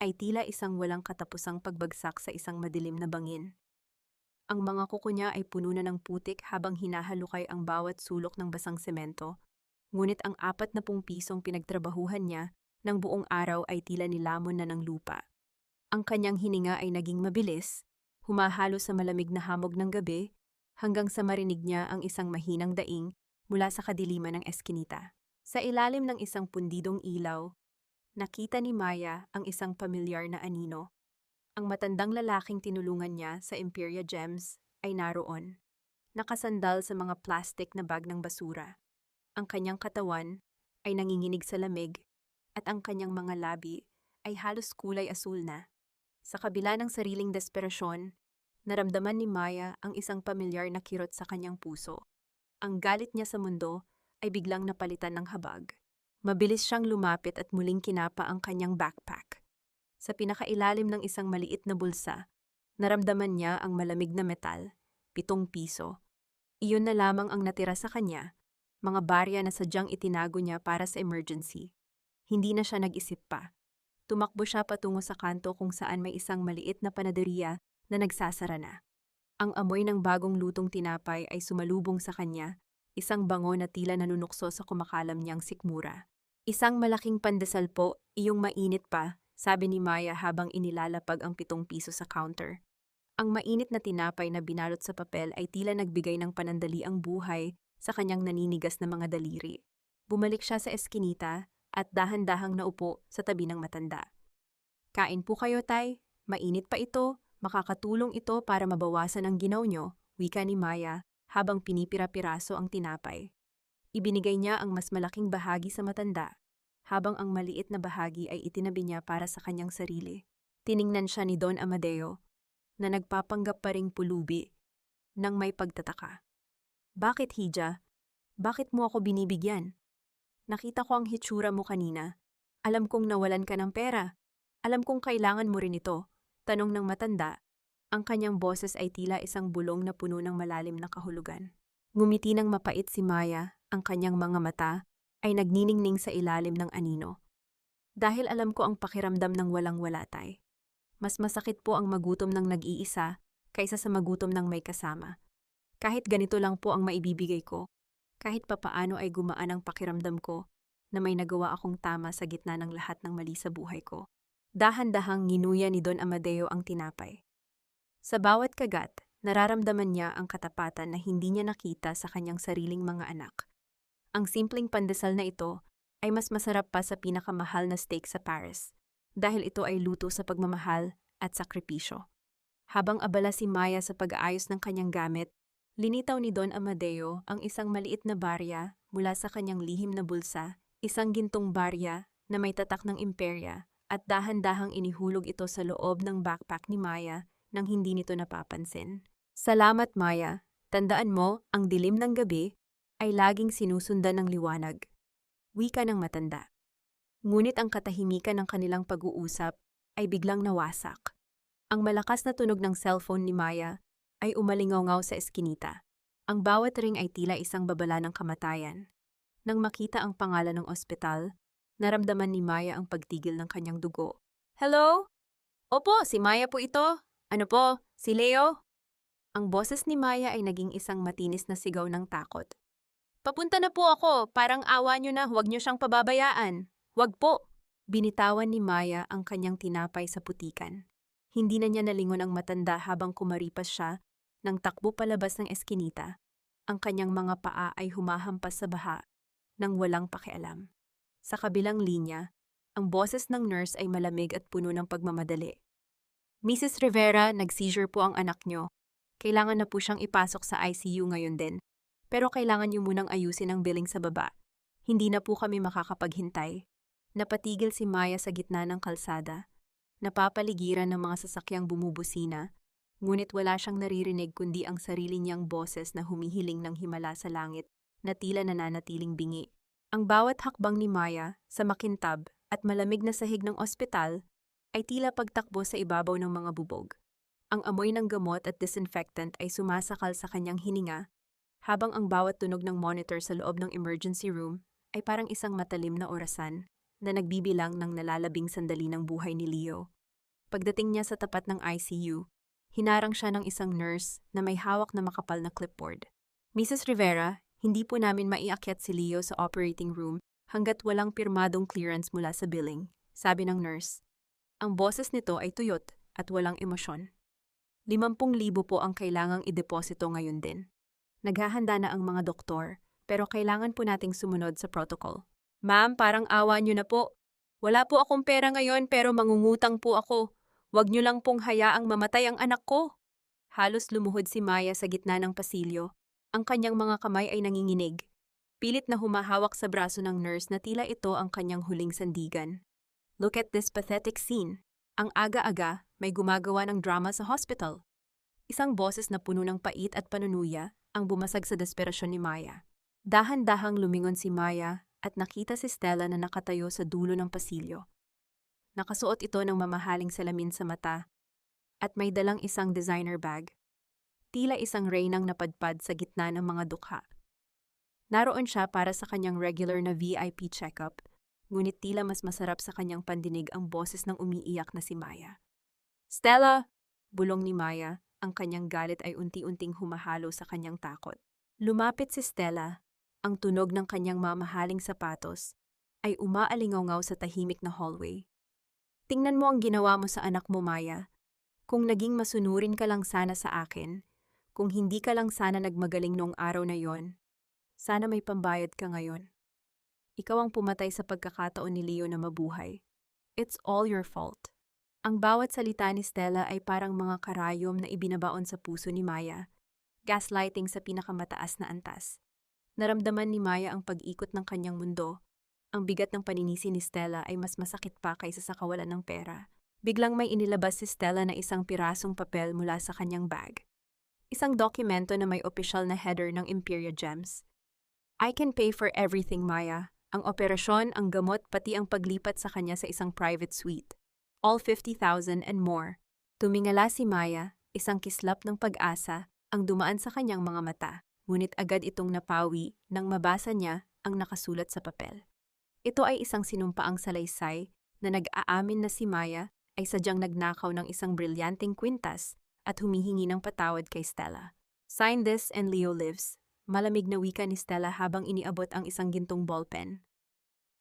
ay tila isang walang katapusang pagbagsak sa isang madilim na bangin. Ang mga kuko niya ay puno na ng putik habang hinahalukay ang bawat sulok ng basang semento, ngunit ang 40 pisong pinagtrabahuhan niya ng buong araw ay tila nilamon na ng lupa. Ang kanyang hininga ay naging mabilis, humahalo sa malamig na hamog ng gabi, hanggang sa marinig niya ang isang mahinang daing mula sa kadiliman ng eskinita. Sa ilalim ng isang pundidong ilaw, nakita ni Maya ang isang pamilyar na anino. Ang matandang lalaking tinulungan niya sa Imperia Gems ay naroon, nakasandal sa mga plastic na bag ng basura. Ang kanyang katawan ay nanginginig sa lamig at ang kanyang mga labi ay halos kulay asul na. Sa kabila ng sariling desperasyon, naramdaman ni Maya ang isang pamilyar na kirot sa kanyang puso. Ang galit niya sa mundo ay biglang napalitan ng habag. Mabilis siyang lumapit at muling kinapa ang kanyang backpack. Sa pinakailalim ng isang maliit na bulsa, naramdaman niya ang malamig na metal, 7 piso. Iyon na lamang ang natira sa kanya, mga barya na sadyang itinago niya para sa emergency. Hindi na siya nag-isip pa. Tumakbo siya patungo sa kanto kung saan may isang maliit na panaderiya na nagsasara na. Ang amoy ng bagong lutong tinapay ay sumalubong sa kanya, isang bango na tila nanunukso sa kumakalam niyang sikmura. Isang malaking pandesal po, iyong mainit pa, sabi ni Maya habang inilalapag ang 7 piso sa counter. Ang mainit na tinapay na binalot sa papel ay tila nagbigay ng panandaliang buhay sa kanyang naninigas na mga daliri. Bumalik siya sa eskinita at dahan-dahang naupo sa tabi ng matanda. Kain po kayo, tay. Mainit pa ito. Makakatulong ito para mabawasan ang ginaw nyo, wika ni Maya habang pinipira-piraso ang tinapay. Ibinigay niya ang mas malaking bahagi sa matanda, habang ang maliit na bahagi ay itinabi niya para sa kanyang sarili. Tiningnan siya ni Don Amadeo, na nagpapanggap pa ring pulubi, nang may pagtataka. Bakit, Hija? Bakit mo ako binibigyan? Nakita ko ang hitsura mo kanina. Alam kong nawalan ka ng pera. Alam kong kailangan mo rin ito. Tanong ng matanda. Ang kanyang boses ay tila isang bulong na puno ng malalim na kahulugan. Ngumiti ng mapait si Maya, ang kanyang mga mata ay nagniningning sa ilalim ng anino. Dahil alam ko ang pakiramdam ng walang-wala, tay. Mas masakit po ang magutom ng nag-iisa kaysa sa magutom ng may kasama. Kahit ganito lang po ang maibibigay ko, kahit papaano ay gumaan ang pakiramdam ko na may nagawa akong tama sa gitna ng lahat ng mali sa buhay ko. Dahan-dahang nginuya ni Don Amadeo ang tinapay. Sa bawat kagat, nararamdaman niya ang katapatan na hindi niya nakita sa kanyang sariling mga anak. Ang simpleng pandesal na ito ay mas masarap pa sa pinakamahal na steak sa Paris, dahil ito ay luto sa pagmamahal at sakripisyo. Habang abala si Maya sa pag-aayos ng kanyang gamit, linitaw ni Don Amadeo ang isang maliit na barya mula sa kanyang lihim na bulsa, isang gintong barya na may tatak ng Imperia, at dahan-dahang inihulog ito sa loob ng backpack ni Maya nang hindi nito napapansin. Salamat, Maya. Tandaan mo, ang dilim ng gabi ay laging sinusundan ng liwanag. Wika ng matanda. Ngunit ang katahimikan ng kanilang pag-uusap ay biglang nawasak. Ang malakas na tunog ng cellphone ni Maya ay umalingaw-ngaw sa eskinita. Ang bawat ring ay tila isang babala ng kamatayan. Nang makita ang pangalan ng ospital, Naramdaman ni Maya ang pagtigil ng kanyang dugo. Hello? Opo, si Maya po ito. Ano po, si Leo? Ang boses ni Maya ay naging isang matinis na sigaw ng takot. Papunta na po ako, parang awa niyo na, huwag niyo siyang pababayaan. Huwag po. Binitawan ni Maya ang kanyang tinapay sa putikan. Hindi na niya nalingon ang matanda habang kumaripas siya nang takbo palabas ng eskinita. Ang kanyang mga paa ay humahampas sa baha nang walang pakialam. Sa kabilang linya, ang boses ng nurse ay malamig at puno ng pagmamadali. Mrs. Rivera, nag-seizure po ang anak niyo. Kailangan na po siyang ipasok sa ICU ngayon din. Pero kailangan niyo munang ayusin ang billing sa baba. Hindi na po kami makakapaghintay. Napatigil si Maya sa gitna ng kalsada. Napapaligiran ng mga sasakyang bumubusina. Ngunit wala siyang naririnig kundi ang sarili niyang boses na humihiling ng himala sa langit na tila nananatiling bingi. Ang bawat hakbang ni Maya sa makintab at malamig na sahig ng ospital ay tila pagtakbo sa ibabaw ng mga bubog. Ang amoy ng gamot at disinfectant ay sumasakal sa kanyang hininga, habang ang bawat tunog ng monitor sa loob ng emergency room ay parang isang matalim na orasan na nagbibilang ng nalalabing sandali ng buhay ni Leo. Pagdating niya sa tapat ng ICU, hinarang siya ng isang nurse na may hawak na makapal na clipboard. Mrs. Rivera, hindi po namin maiakyat si Leo sa operating room hanggat walang pirmadong clearance mula sa billing, sabi ng nurse. Ang boses nito ay tuyot at walang emosyon. 50,000 po ang kailangang ideposito ngayon din. Naghahanda na ang mga doktor, pero kailangan po nating sumunod sa protocol. Ma'am, parang awa niyo na po. Wala po akong pera ngayon pero mangungutang po ako. Huwag niyo lang pong hayaang mamatay ang anak ko. Halos lumuhod si Maya sa gitna ng pasilyo. Ang kanyang mga kamay ay nanginginig. Pilit na humahawak sa braso ng nurse na tila ito ang kanyang huling sandigan. Look at this pathetic scene. Ang aga-aga, may gumagawa ng drama sa hospital. Isang boses na puno ng pait at panunuya ang bumasag sa desperasyon ni Maya. Dahan-dahang lumingon si Maya at nakita si Stella na nakatayo sa dulo ng pasilyo. Nakasuot ito ng mamahaling salamin sa mata at may dalang isang designer bag. Tila isang reynang napadpad sa gitna ng mga dukha. Naroon siya para sa kanyang regular na VIP check-up, ngunit tila mas masarap sa kanyang pandinig ang boses ng umiiyak na si Maya. Stella! Bulong ni Maya, ang kanyang galit ay unti-unting humahalo sa kanyang takot. Lumapit si Stella, ang tunog ng kanyang mamahaling sapatos ay umaalingaw-ngaw sa tahimik na hallway. Tingnan mo ang ginawa mo sa anak mo, Maya. Kung naging masunurin ka lang sana sa akin, kung hindi ka lang sana nagmagaling noong araw na yon, sana may pambayad ka ngayon. Ikaw ang pumatay sa pagkakataon ni Leo na mabuhay. It's all your fault. Ang bawat salita ni Stella ay parang mga karayom na ibinabaon sa puso ni Maya, gaslighting sa pinakamataas na antas. Naramdaman ni Maya ang pag-ikot ng kanyang mundo. Ang bigat ng paninisi ni Stella ay mas masakit pa kaysa sa kawalan ng pera. Biglang may inilabas si Stella na isang pirasong papel mula sa kanyang bag. Isang dokumento na may opisyal na header ng Imperia Gems. I can pay for everything, Maya. Ang operasyon, ang gamot, pati ang paglipat sa kanya sa isang private suite. All 50,000 and more. Tumingala si Maya, isang kislap ng pag-asa, ang dumaan sa kanyang mga mata. Ngunit agad itong napawi nang mabasa niya ang nakasulat sa papel. Ito ay isang sinumpaang salaysay na nag-aamin na si Maya ay sadyang nagnakaw ng isang brilyanteng kwintas at humihingi ng patawad kay Stella. Sign this and Leo lives. Malamig na wika ni Stella habang iniabot ang isang gintong ballpen.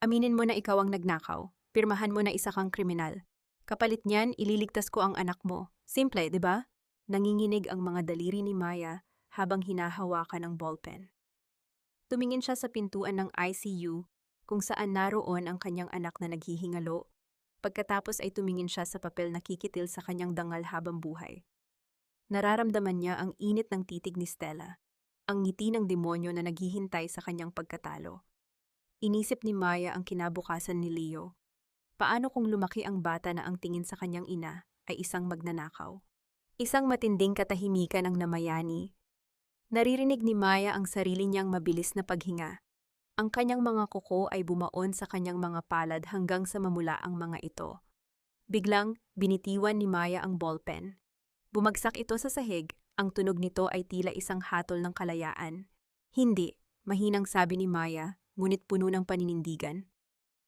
Aminin mo na ikaw ang nagnakaw. Pirmahan mo na isa kang kriminal. Kapalit niyan, ililigtas ko ang anak mo. Simple, di ba? Nanginginig ang mga daliri ni Maya habang hinahawakan ang ballpen. Tumingin siya sa pintuan ng ICU kung saan naroon ang kanyang anak na naghihingalo. Pagkatapos ay tumingin siya sa papel na kikitil sa kanyang dangal habang buhay. Nararamdaman niya ang init ng titig ni Stella, ang ngiti ng demonyo na naghihintay sa kanyang pagkatalo. Inisip ni Maya ang kinabukasan ni Leo. Paano kung lumaki ang bata na ang tingin sa kanyang ina ay isang magnanakaw? Isang matinding katahimikan ang namayani. Naririnig ni Maya ang sarili niyang mabilis na paghinga. Ang kanyang mga kuko ay bumaon sa kanyang mga palad hanggang sa mamula ang mga ito. Biglang, binitiwan ni Maya ang ballpen. Bumagsak ito sa sahig, ang tunog nito ay tila isang hatol ng kalayaan. Hindi, mahinang sabi ni Maya, ngunit puno ng paninindigan.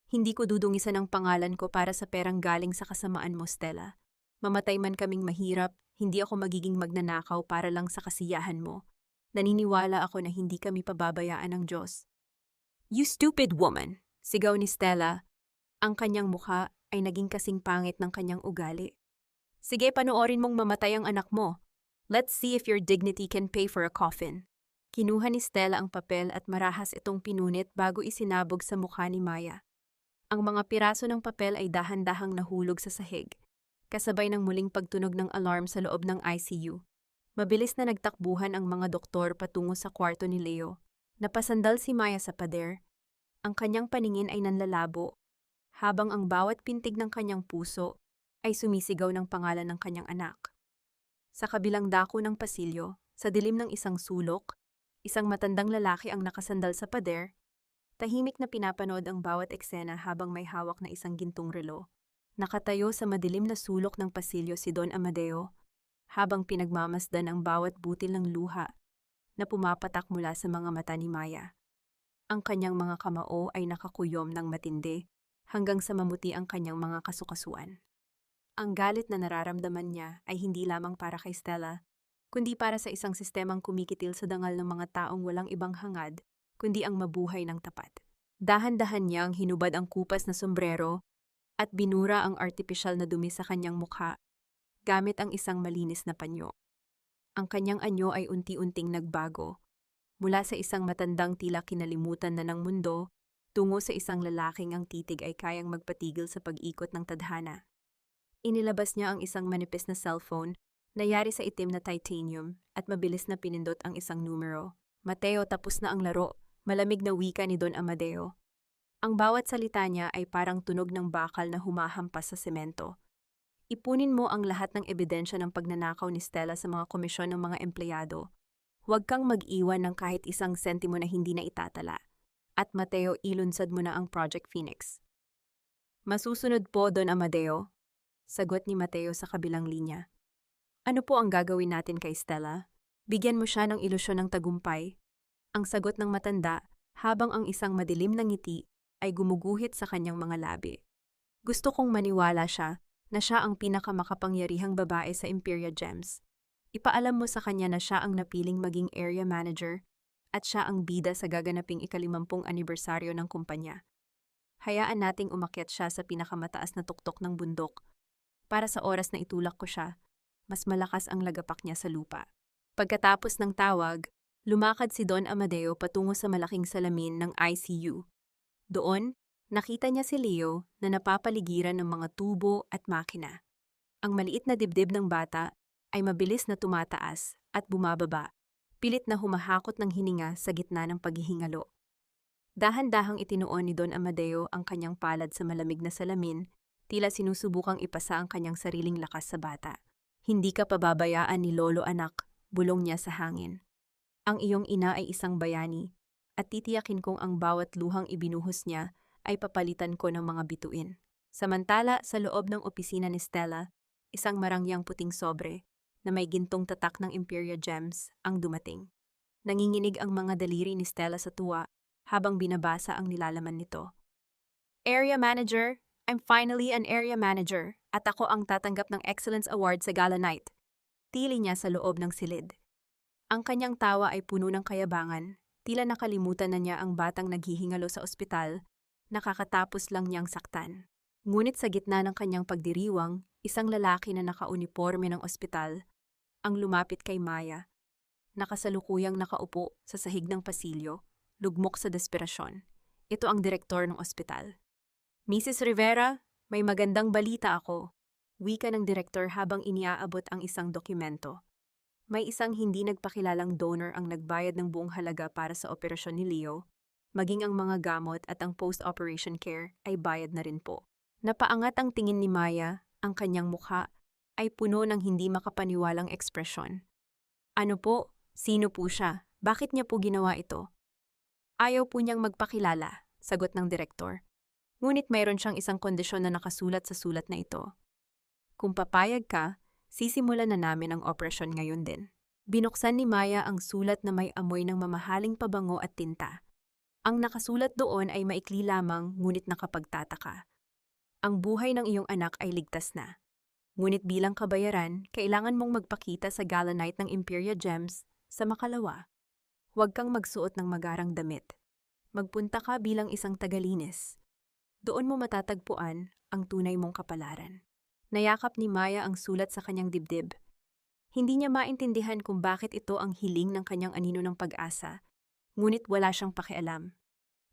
Hindi ko dudungisan ang pangalan ko para sa perang galing sa kasamaan mo, Stella. Mamatay man kaming mahirap, hindi ako magiging magnanakaw para lang sa kasiyahan mo. Naniniwala ako na hindi kami pababayaan ng Diyos. You stupid woman! Sigaw ni Stella. Ang kanyang mukha ay naging kasing pangit ng kanyang ugali. Sige, panoorin mong mamatay ang anak mo. Let's see if your dignity can pay for a coffin. Kinuha ni Stella ang papel at marahas itong pinunit bago isinabog sa mukha ni Maya. Ang mga piraso ng papel ay dahan-dahang nahulog sa sahig, kasabay ng muling pagtunog ng alarm sa loob ng ICU. Mabilis na nagtakbuhan ang mga doktor patungo sa kwarto ni Leo. Napasandal si Maya sa pader. Ang kanyang paningin ay nanlalabo, habang ang bawat pintig ng kanyang puso ay sumisigaw ng pangalan ng kanyang anak. Sa kabilang dako ng pasilyo, sa dilim ng isang sulok, isang matandang lalaki ang nakasandal sa pader. Tahimik na pinapanood ang bawat eksena habang may hawak na isang gintong relo. Nakatayo sa madilim na sulok ng pasilyo si Don Amadeo, habang pinagmamasdan ang bawat butil ng luha na pumapatak mula sa mga mata ni Maya. Ang kanyang mga kamao ay nakakuyom ng matindi hanggang sa mamuti ang kanyang mga kasukasuan. Ang galit na nararamdaman niya ay hindi lamang para kay Stella, kundi para sa isang sistemang kumikitil sa dangal ng mga taong walang ibang hangad, kundi ang mabuhay ng tapat. Dahan-dahan niyang hinubad ang kupas na sombrero at binura ang artipisyal na dumi sa kanyang mukha gamit ang isang malinis na panyo. Ang kanyang anyo ay unti-unting nagbago, mula sa isang matandang tila kinalimutan na ng mundo, tungo sa isang lalaking ang titig ay kayang magpatigil sa pag-ikot ng tadhana. Inilabas niya ang isang manipis na cellphone na yari sa itim na titanium at mabilis na pinindot ang isang numero. Mateo, tapos na ang laro, malamig na wika ni Don Amadeo. Ang bawat salita niya ay parang tunog ng bakal na humahampas sa semento. Ipunin mo ang lahat ng ebidensya ng pagnanakaw ni Stella sa mga komisyon ng mga empleyado. Huwag kang mag-iwan ng kahit isang sentimo na hindi na itatala. At Mateo, ilunsad mo na ang Project Phoenix. Masusunod po, Don Amadeo. Sagot ni Mateo sa kabilang linya. Ano po ang gagawin natin kay Stella? Bigyan mo siya ng ilusyon ng tagumpay. Ang sagot ng matanda habang ang isang madilim na ngiti ay gumuguhit sa kanyang mga labi. Gusto kong maniwala siya na siya ang pinakamakapangyarihang babae sa Imperia Gems. Ipaalam mo sa kanya na siya ang napiling maging area manager at siya ang bida sa gaganaping ika-50 anibersaryo ng kumpanya. Hayaan nating umakyat siya sa pinakamataas na tuktok ng bundok. Para sa oras na itulak ko siya, mas malakas ang lagapak niya sa lupa. Pagkatapos ng tawag, lumakad si Don Amadeo patungo sa malaking salamin ng ICU. Doon, nakita niya si Leo na napapaligiran ng mga tubo at makina. Ang maliit na dibdib ng bata ay mabilis na tumataas at bumababa, pilit na humahakot ng hininga sa gitna ng paghihingalo. Dahan-dahang itinuon ni Don Amadeo ang kanyang palad sa malamig na salamin, tila sinusubukang ipasa ang kanyang sariling lakas sa bata. Hindi ka pababayaan ni Lolo, anak, bulong niya sa hangin. Ang iyong ina ay isang bayani, at titiyakin kong ang bawat luhang ibinuhos niya ay papalitan ko ng mga bituin. Samantala, sa loob ng opisina ni Stella, isang marangyang puting sobre na may gintong tatak ng Imperia Gems ang dumating. Nanginginig ang mga daliri ni Stella sa tuwa habang binabasa ang nilalaman nito. Area Manager, I'm finally an area manager at ako ang tatanggap ng Excellence Award sa Gala Night. Tili niya sa loob ng silid. Ang kanyang tawa ay puno ng kayabangan, tila nakalimutan na niya ang batang naghihingalo sa ospital, nakakatapos lang niyang saktan. Ngunit sa gitna ng kanyang pagdiriwang, isang lalaki na nakauniporme ng ospital ang lumapit kay Maya. Nakasalukuyang nakaupo sa sahig ng pasilyo, lugmok sa desperasyon. Ito ang direktor ng ospital. Mrs. Rivera, may magandang balita ako. Wika ng direktor habang iniaabot ang isang dokumento. May isang hindi nagpakilalang donor ang nagbayad ng buong halaga para sa operasyon ni Leo, maging ang mga gamot at ang post-operation care ay bayad na rin po. Napaangat ang tingin ni Maya, ang kanyang mukha ay puno ng hindi makapaniwalang ekspresyon. Ano po? Sino po siya? Bakit niya po ginawa ito? Ayaw po niyang magpakilala, sagot ng direktor. Ngunit mayroon siyang isang kondisyon na nakasulat sa sulat na ito. Kung papayag ka, sisimulan na namin ang operasyon ngayon din. Binuksan ni Maya ang sulat na may amoy ng mamahaling pabango at tinta. Ang nakasulat doon ay maikli lamang ngunit nakapagtataka. Ang buhay ng iyong anak ay ligtas na. Ngunit bilang kabayaran, kailangan mong magpakita sa gala night ng Imperia Gems sa Makalawa. Huwag kang magsuot ng magarang damit. Magpunta ka bilang isang tagalinis. Doon mo matatagpuan ang tunay mong kapalaran. Nayakap ni Maya ang sulat sa kanyang dibdib. Hindi niya maintindihan kung bakit ito ang hiling ng kanyang anino ng pag-asa, ngunit wala siyang pakialam.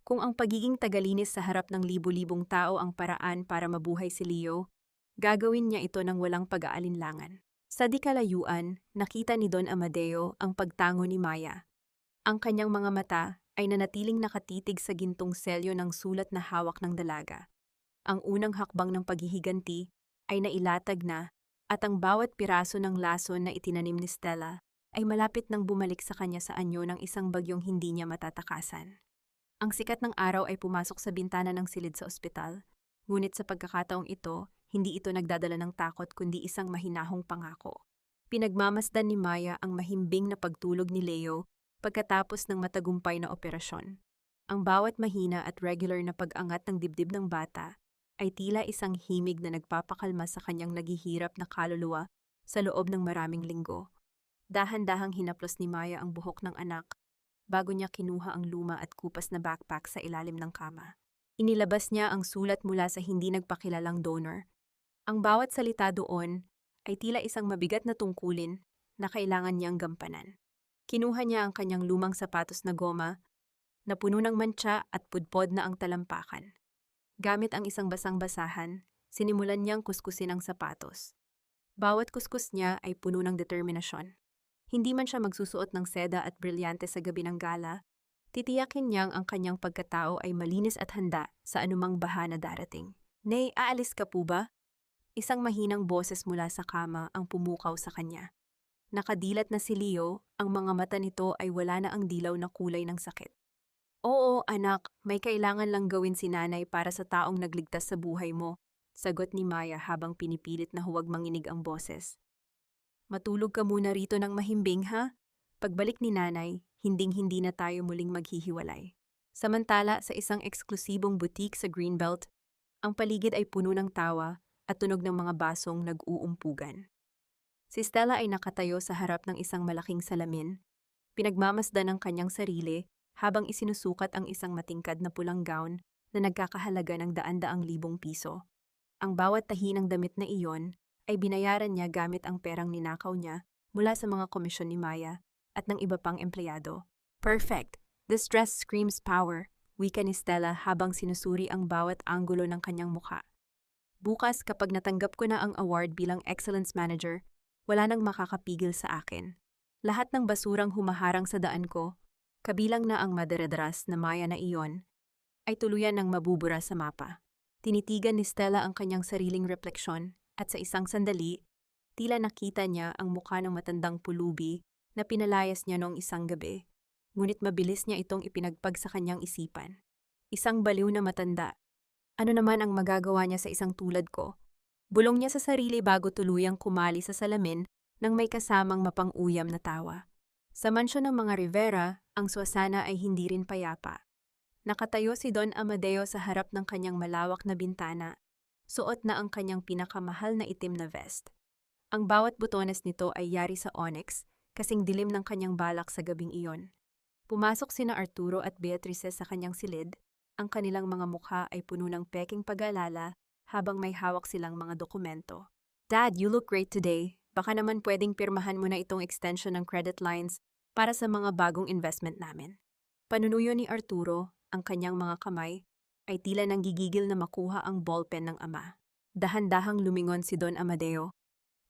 Kung ang pagiging tagalinis sa harap ng libu-libong tao ang paraan para mabuhay si Leo, gagawin niya ito ng walang pag-aalinlangan. Sa di kalayuan, nakita ni Don Amadeo ang pagtango ni Maya. Ang kanyang mga mata ay nanatiling nakatitig sa gintong selyo ng sulat na hawak ng dalaga. Ang unang hakbang ng paghihiganti ay nailatag na, at ang bawat piraso ng lason na itinanim ni Stella ay malapit nang bumalik sa kanya sa anyo ng isang bagyong hindi niya matatakasan. Ang sikat ng araw ay pumasok sa bintana ng silid sa ospital, ngunit sa pagkakataong ito, hindi ito nagdadala ng takot kundi isang mahinahong pangako. Pinagmamasdan ni Maya ang mahimbing na pagtulog ni Leo pagkatapos ng matagumpay na operasyon. Ang bawat mahina at regular na pag-angat ng dibdib ng bata ay tila isang himig na nagpapakalma sa kanyang naghihirap na kaluluwa sa loob ng maraming linggo. Dahan-dahang hinaplos ni Maya ang buhok ng anak bago niya kinuha ang luma at kupas na backpack sa ilalim ng kama. Inilabas niya ang sulat mula sa hindi nagpakilalang donor. Ang bawat salita doon ay tila isang mabigat na tungkulin na kailangan niyang gampanan. Kinuha niya ang kanyang lumang sapatos na goma na puno ng mantsa at pudpod na ang talampakan. Gamit ang isang basang-basahan, sinimulan niyang kuskusin ang sapatos. Bawat kuskus niya ay puno ng determinasyon. Hindi man siya magsusuot ng seda at brilyante sa gabi ng gala, titiyakin niyang ang kanyang pagkatao ay malinis at handa sa anumang baha na darating. "Nay, aalis ka po ba?" Isang mahinang boses mula sa kama ang pumukaw sa kanya. Nakadilat na si Leo, ang mga mata nito ay wala na ang dilaw na kulay ng sakit. "Oo, anak, may kailangan lang gawin si nanay para sa taong nagligtas sa buhay mo," sagot ni Maya habang pinipilit na huwag manginig ang boses. "Matulog ka muna rito ng mahimbing, ha? Pagbalik ni nanay, hinding-hindi na tayo muling maghihiwalay." Samantala, sa isang eksklusibong boutique sa Greenbelt, ang paligid ay puno ng tawa at tunog ng mga basong nag-uumpugan. Si Stella ay nakatayo sa harap ng isang malaking salamin, pinagmamasdan ng kanyang sarili habang isinusukat ang isang matingkad na pulang gown na nagkakahalaga ng daan-daang libong piso. Ang bawat tahi ng damit na iyon ay binayaran niya gamit ang perang ninakaw niya mula sa mga komisyon ni Maya at ng iba pang empleyado. "Perfect! This dress screams power," wika ni Stella habang sinusuri ang bawat anggulo ng kanyang mukha. "Bukas kapag natanggap ko na ang award bilang Excellence Manager, wala nang makakapigil sa akin. Lahat ng basurang humaharang sa daan ko, kabilang na ang madaradras na Maya na iyon, ay tuluyan ng mabubura sa mapa." Tinitigan ni Stella ang kanyang sariling refleksyon at sa isang sandali, tila nakita niya ang mukha ng matandang pulubi na pinalayas niya noong isang gabi. Ngunit mabilis niya itong ipinagpag sa kanyang isipan. Isang baliw na matanda. Ano naman ang magagawa niya sa isang tulad ko? Bulong niya sa sarili bago tuluyang kumali sa salamin nang may kasamang mapang-uyam na tawa. Sa mansyon ng mga Rivera, ang suasana ay hindi rin payapa. Nakatayo si Don Amadeo sa harap ng kanyang malawak na bintana, suot na ang kanyang pinakamahal na itim na vest. Ang bawat butones nito ay yari sa onyx, kasing dilim ng kanyang balak sa gabing iyon. Pumasok sina Arturo at Beatrice sa kanyang silid, ang kanilang mga mukha ay puno ng peking pag-alala habang may hawak silang mga dokumento. "Dad, you look great today. Baka naman pwedeng pirmahan mo na itong extension ng credit lines para sa mga bagong investment namin." Panunuyo ni Arturo, ang kanyang mga kamay, ay tila nanggigigil na makuha ang ballpen ng ama. Dahan-dahang lumingon si Don Amadeo.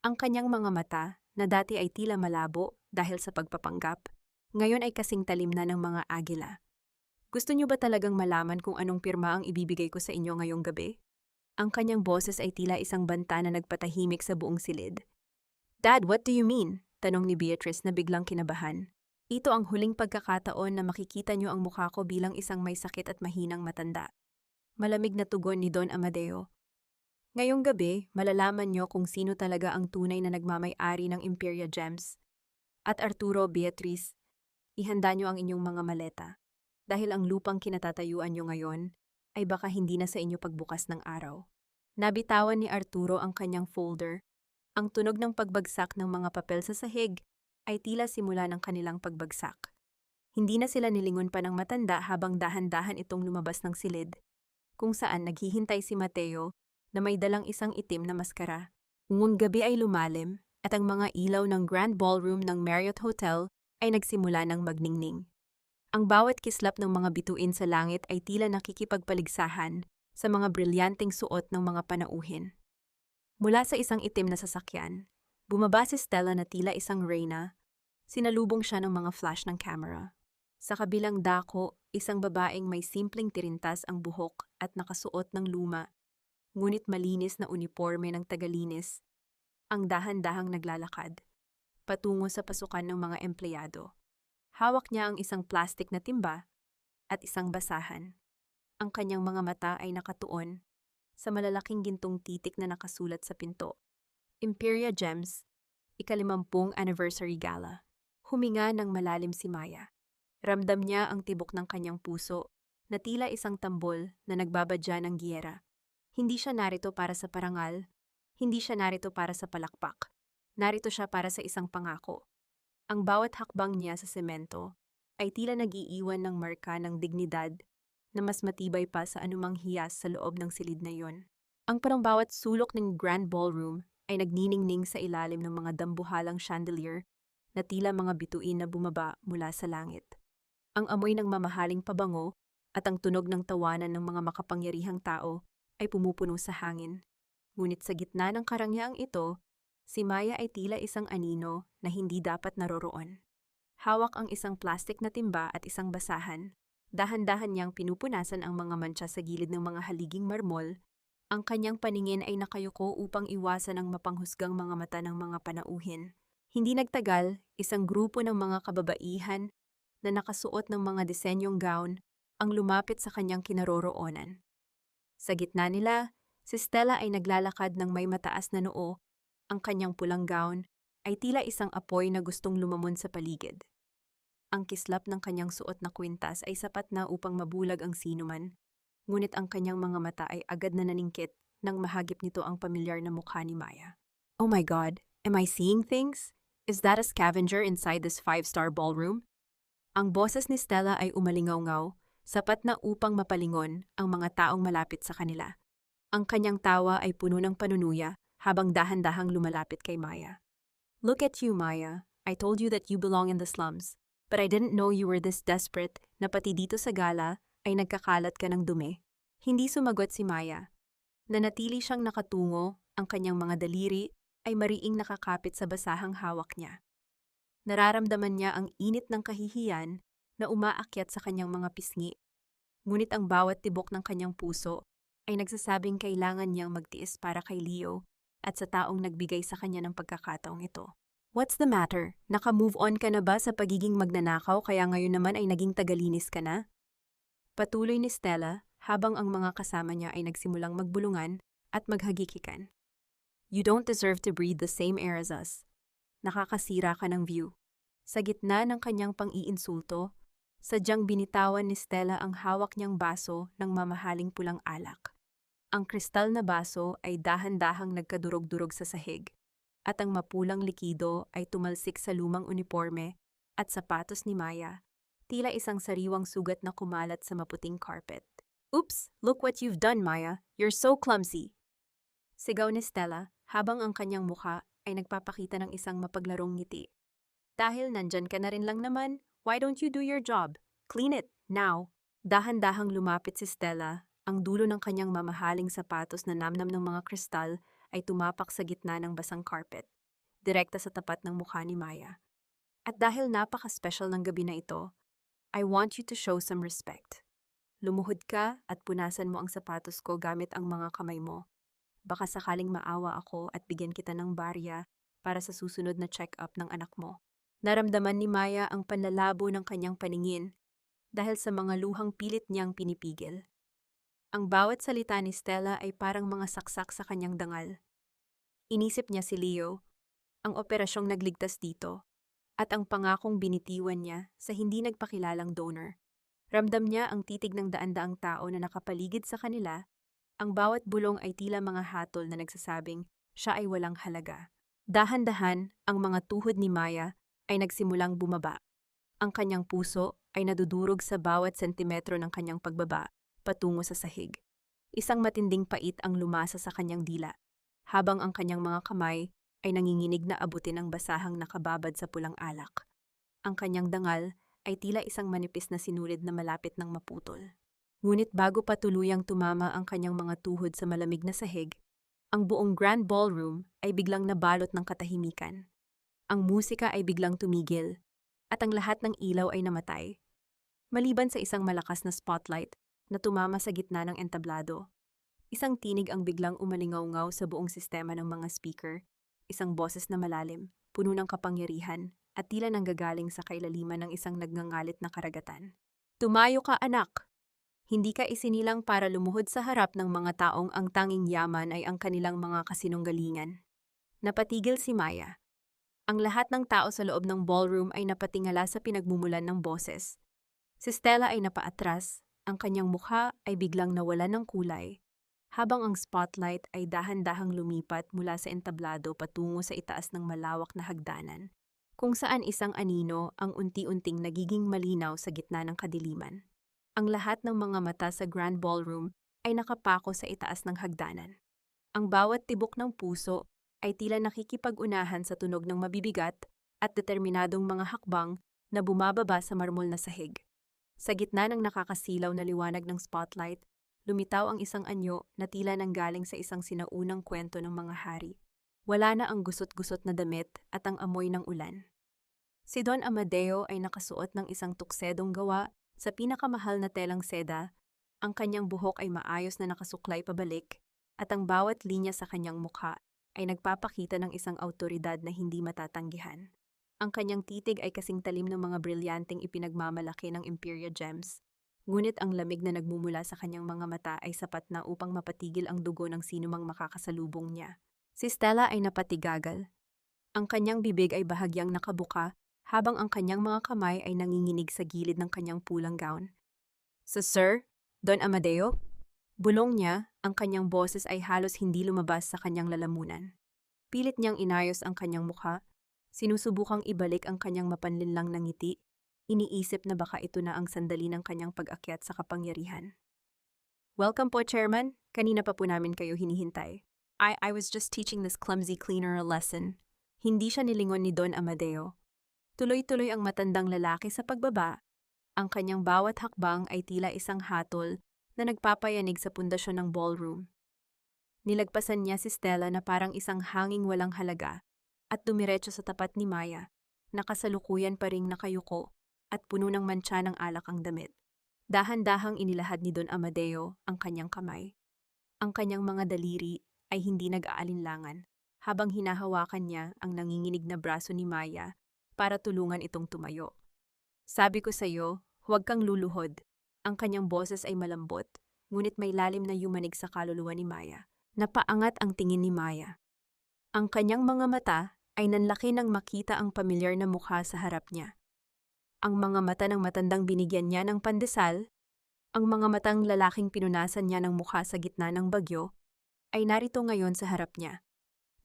Ang kanyang mga mata, na dati ay tila malabo dahil sa pagpapanggap, ngayon ay kasing talim na ng mga agila. "Gusto niyo ba talagang malaman kung anong pirma ang ibibigay ko sa inyo ngayong gabi?" Ang kanyang boses ay tila isang banta na nagpatahimik sa buong silid. "Dad, what do you mean?" tanong ni Beatrice na biglang kinabahan. "Ito ang huling pagkakataon na makikita niyo ang mukha ko bilang isang may sakit at mahinang matanda." Malamig na tugon ni Don Amadeo. "Ngayong gabi, malalaman niyo kung sino talaga ang tunay na nagmamay-ari ng Imperia Gems. At Arturo, Beatrice, ihanda niyo ang inyong mga maleta. Dahil ang lupang kinatatayuan nyo ngayon ay baka hindi na sa inyo pagbukas ng araw. Nabitawan ni Arturo ang kanyang folder. Ang tunog ng pagbagsak ng mga papel sa sahig ay tila simula ng kanilang pagbagsak. Hindi na sila nilingon pa ng matanda habang dahan-dahan itong lumabas ng silid, kung saan naghihintay si Mateo na may dalang isang itim na maskara. Ngunit gabi ay lumalim at ang mga ilaw ng Grand Ballroom ng Marriott Hotel ay nagsimula ng magningning. Ang bawat kislap ng mga bituin sa langit ay tila nakikipagpaligsahan sa mga brilyanteng suot ng mga panauhin. Mula sa isang itim na sasakyan, bumaba si Stella na tila isang reyna. Sinalubong siya ng mga flash ng camera. Sa kabilang dako, isang babaeng may simpleng tirintas ang buhok at nakasuot ng luma, ngunit malinis na uniporme ng tagalinis, ang dahan-dahang naglalakad patungo sa pasukan ng mga empleyado. Hawak niya ang isang plastik na timba at isang basahan. Ang kanyang mga mata ay nakatuon sa malalaking gintong titik na nakasulat sa pinto. Imperia Gems, ika-50 Anniversary Gala. Huminga ng malalim si Maya. Ramdam niya ang tibok ng kanyang puso na tila isang tambol na nagbabadya ng giyera. Hindi siya narito para sa parangal, hindi siya narito para sa palakpak. Narito siya para sa isang pangako. Ang bawat hakbang niya sa semento ay tila nag-iiwan ng marka ng dignidad na mas matibay pa sa anumang hiyas sa loob ng silid na iyon. Ang parang bawat sulok ng Grand Ballroom ay nagniningning sa ilalim ng mga dambuhalang chandelier na tila mga bituin na bumaba mula sa langit. Ang amoy ng mamahaling pabango at ang tunog ng tawanan ng mga makapangyarihang tao ay pumupuno sa hangin. Ngunit sa gitna ng karangyaang ito, si Maya ay tila isang anino na hindi dapat naroroon. Hawak ang isang plastik na timba at isang basahan. Dahan-dahan niyang pinupunasan ang mga mantsa sa gilid ng mga haliging marmol. Ang kanyang paningin ay nakayuko upang iwasan ang mapanghusgang mga mata ng mga panauhin. Hindi nagtagal, isang grupo ng mga kababaihan na nakasuot ng mga disenyong gown ang lumapit sa kanyang kinaroroonan. Sa gitna nila, si Stella ay naglalakad ng may mataas na noo. Ang kanyang pulang gown ay tila isang apoy na gustong lumamon sa paligid. Ang kislap ng kanyang suot na kwintas ay sapat na upang mabulag ang sinuman, ngunit ang kanyang mga mata ay agad na naningkit nang mahagip nito ang pamilyar na mukha ni Maya. Oh my God, am I seeing things? Is that a scavenger inside this 5-star ballroom? Ang boses ni Stella ay umalingaw-ngaw, sapat na upang mapalingon ang mga taong malapit sa kanila. Ang kanyang tawa ay puno ng panunuya habang dahan-dahang lumalapit kay Maya. Look at you, Maya. I told you that you belong in the slums, but I didn't know you were this desperate na pati dito sa gala ay nagkakalat ka ng dumi. Hindi sumagot si Maya. Nanatili siyang nakatungo, ang kanyang mga daliri ay mariing nakakapit sa basahang hawak niya. Nararamdaman niya ang init ng kahihiyan na umaakyat sa kanyang mga pisngi. Ngunit ang bawat tibok ng kanyang puso ay nagsasabing kailangan niyang magtiis para kay Leo at sa taong nagbigay sa kanya ng pagkakataong ito. What's the matter? Naka-move on ka na ba sa pagiging magnanakaw kaya ngayon naman ay naging tagalinis ka na? Patuloy ni Stella habang ang mga kasama niya ay nagsimulang magbulungan at maghagikikan. You don't deserve to breathe the same air as us. Nakakasira ka ng view. Sa gitna ng kanyang pang-iinsulto, sadyang binitawan ni Stella ang hawak niyang baso ng mamahaling pulang alak. Ang kristal na baso ay dahan-dahang nagkadurog-durog sa sahig, at ang mapulang likido ay tumalsik sa lumang uniforme at sapatos ni Maya, tila isang sariwang sugat na kumalat sa maputing carpet. Oops! Look what you've done, Maya! You're so clumsy! Sigaw ni Stella habang ang kanyang mukha ay nagpapakita ng isang mapaglarong ngiti. Dahil nandyan ka na rin lang naman, why don't you do your job? Clean it, now! Dahan-dahang lumapit si Stella, ang dulo ng kanyang mamahaling sapatos na namnam ng mga kristal ay tumapak sa gitna ng basang carpet, direkta sa tapat ng mukha ni Maya. At dahil napaka-special ng gabi na ito, I want you to show some respect. Lumuhod ka at punasan mo ang sapatos ko gamit ang mga kamay mo. Baka sakaling maawa ako at bigyan kita ng barya para sa susunod na check-up ng anak mo. Naramdaman ni Maya ang panlalabo ng kanyang paningin dahil sa mga luhang pilit niyang pinipigil. Ang bawat salita ni Stella ay parang mga saksak sa kanyang dangal. Inisip niya si Leo, ang operasyong nagligtas dito, at ang pangakong binitiwan niya sa hindi nagpakilalang donor. Ramdam niya ang titig ng daan-daang tao na nakapaligid sa kanila. Ang bawat bulong ay tila mga hatol na nagsasabing siya ay walang halaga. Dahan-dahan, ang mga tuhod ni Maya ay nagsimulang bumaba. Ang kanyang puso ay nadudurog sa bawat sentimetro ng kanyang pagbaba patungo sa sahig. Isang matinding pait ang lumasa sa kanyang dila, habang ang kanyang mga kamay ay nanginginig na abutin ang basahang nakababad sa pulang alak. Ang kanyang dangal ay tila isang manipis na sinulid na malapit ng maputol. Ngunit bago pa tuluyang tumama ang kanyang mga tuhod sa malamig na sahig, ang buong Grand Ballroom ay biglang nabalot ng katahimikan. Ang musika ay biglang tumigil, at ang lahat ng ilaw ay namatay. Maliban sa isang malakas na spotlight na tumama sa gitna ng entablado, isang tinig ang biglang umalingaw-ngaw sa buong sistema ng mga speaker, isang boses na malalim, puno ng kapangyarihan, at tila nanggagaling sa kailaliman ng isang nagngangalit na karagatan. Tumayo ka, anak! Hindi ka isinilang para lumuhod sa harap ng mga taong ang tanging yaman ay ang kanilang mga kasinunggalingan. Napatigil si Maya. Ang lahat ng tao sa loob ng ballroom ay napatingala sa pinagmumulan ng boses. Si Stella ay napaatras, ang kanyang mukha ay biglang nawalan ng kulay, habang ang spotlight ay dahan-dahang lumipat mula sa entablado patungo sa itaas ng malawak na hagdanan, kung saan isang anino ang unti-unting nagiging malinaw sa gitna ng kadiliman. Ang lahat ng mga mata sa Grand Ballroom ay nakapako sa itaas ng hagdanan. Ang bawat tibok ng puso ay tila nakikipag-unahan sa tunog ng mabibigat at determinadong mga hakbang na bumababa sa marmol na sahig. Sa gitna ng nakakasilaw na liwanag ng spotlight, lumitaw ang isang anyo na tila nanggaling sa isang sinaunang kwento ng mga hari. Wala na ang gusot-gusot na damit at ang amoy ng ulan. Si Don Amadeo ay nakasuot ng isang tuksedong gawa sa pinakamahal na telang seda, ang kanyang buhok ay maayos na nakasuklay pabalik, at ang bawat linya sa kanyang mukha ay nagpapakita ng isang awtoridad na hindi matatanggihan. Ang kanyang titig ay kasing talim ng mga brilyanteng ipinagmamalaki ng Imperia Gems, ngunit ang lamig na nagmumula sa kanyang mga mata ay sapat na upang mapatigil ang dugo ng sinumang makakasalubong niya. Si Stella ay napatigagal. Ang kanyang bibig ay bahagyang nakabuka, habang ang kanyang mga kamay ay nanginginig sa gilid ng kanyang pulang gown. So Sir, Don Amadeo? Bulong niya, ang kanyang boses ay halos hindi lumabas sa kanyang lalamunan. Pilit niyang inayos ang kanyang mukha, sinusubukang ibalik ang kanyang mapanlinlang na ngiti, iniisip na baka ito na ang sandali ng kanyang pag-akyat sa kapangyarihan. Welcome po, Chairman. Kanina pa po namin kayo hinihintay. I was just teaching this clumsy cleaner a lesson. Hindi siya nilingon ni Don Amadeo. Tuloy-tuloy ang matandang lalaki sa pagbaba. Ang kanyang bawat hakbang ay tila isang hatol na nagpapayanig sa pundasyon ng ballroom. Nilagpasan niya si Stella na parang isang hanging walang halaga at dumiretso sa tapat ni Maya, nakasalukuyan pa ring nakayuko at puno ng mantsa ng alak ang damit. Dahan-dahang inilahad ni Don Amadeo ang kanyang kamay. Ang kanyang mga daliri ay hindi nag-aalinlangan habang hinahawakan niya ang nanginginig na braso ni Maya para tulungan itong tumayo. Sabi ko sa iyo, huwag kang luluhod. Ang kanyang boses ay malambot, ngunit may lalim na yumanig sa kaluluwa ni Maya. Napaangat ang tingin ni Maya. Ang kanyang mga mata ay nanlaki nang makita ang pamilyar na mukha sa harap niya. Ang mga mata ng matandang binigyan niya ng pandesal, ang mga matang lalaking pinunasan niya ng mukha sa gitna ng bagyo, ay narito ngayon sa harap niya.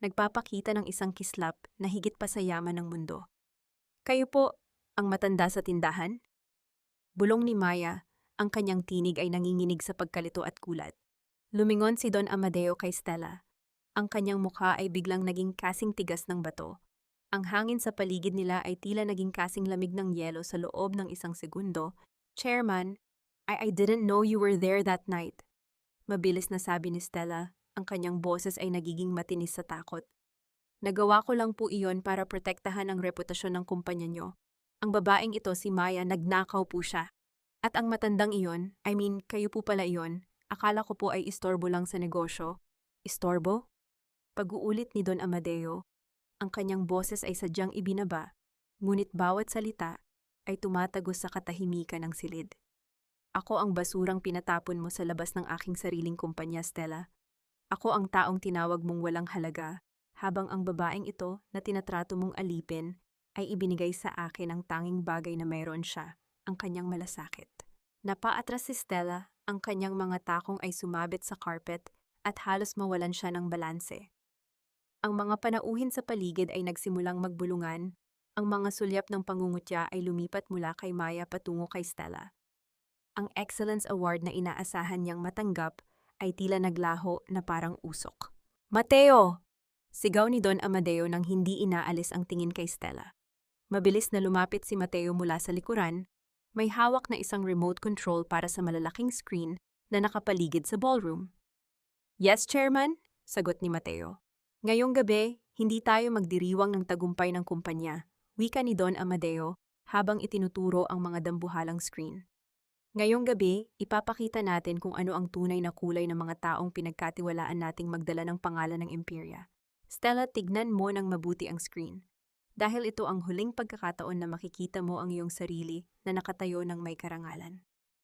Nagpapakita ng isang kislap na higit pa sa yaman ng mundo. Kayo po, ang matanda sa tindahan? Bulong ni Maya, ang kanyang tinig ay nanginginig sa pagkalito at gulat. Lumingon si Don Amadeo kay Stella. Ang kanyang mukha ay biglang naging kasing tigas ng bato. Ang hangin sa paligid nila ay tila naging kasing lamig ng yelo sa loob ng isang segundo. Chairman, I didn't know you were there that night. Mabilis na sabi ni Stella, ang kanyang boses ay nagiging matinis sa takot. Nagawa ko lang po iyon para protektahan ang reputasyon ng kumpanya nyo. Ang babaeng ito, si Maya, nagnakaw po siya. At ang matandang iyon, kayo po pala iyon, akala ko po ay istorbo lang sa negosyo. Istorbo? Pag-uulit ni Don Amadeo, ang kanyang boses ay sadyang ibinaba, ngunit bawat salita ay tumatagos sa katahimikan ng silid. Ako ang basurang pinatapon mo sa labas ng aking sariling kumpanya, Stella. Ako ang taong tinawag mong walang halaga, habang ang babaeng ito na tinatrato mong alipin ay ibinigay sa akin ang tanging bagay na mayroon siya, ang kanyang malasakit. Napaatras si Stella, ang kanyang mga takong ay sumabit sa carpet at halos mawalan siya ng balanse. Ang mga panauhin sa paligid ay nagsimulang magbulungan, ang mga sulyap ng pangungutya ay lumipat mula kay Maya patungo kay Stella. Ang Excellence Award na inaasahan niyang matanggap ay tila naglaho na parang usok. Mateo! Sigaw ni Don Amadeo nang hindi inaalis ang tingin kay Stella. Mabilis na lumapit si Mateo mula sa likuran, may hawak na isang remote control para sa malalaking screen na nakapaligid sa ballroom. Yes, Chairman, sagot ni Mateo. Ngayong gabi, hindi tayo magdiriwang ng tagumpay ng kumpanya, wika ni Don Amadeo habang itinuturo ang mga dambuhalang screen. Ngayong gabi, ipapakita natin kung ano ang tunay na kulay ng mga taong pinagkatiwalaan nating magdala ng pangalan ng Imperya. Stella, tignan mo ng mabuti ang screen. Dahil ito ang huling pagkakataon na makikita mo ang iyong sarili na nakatayo ng may karangalan.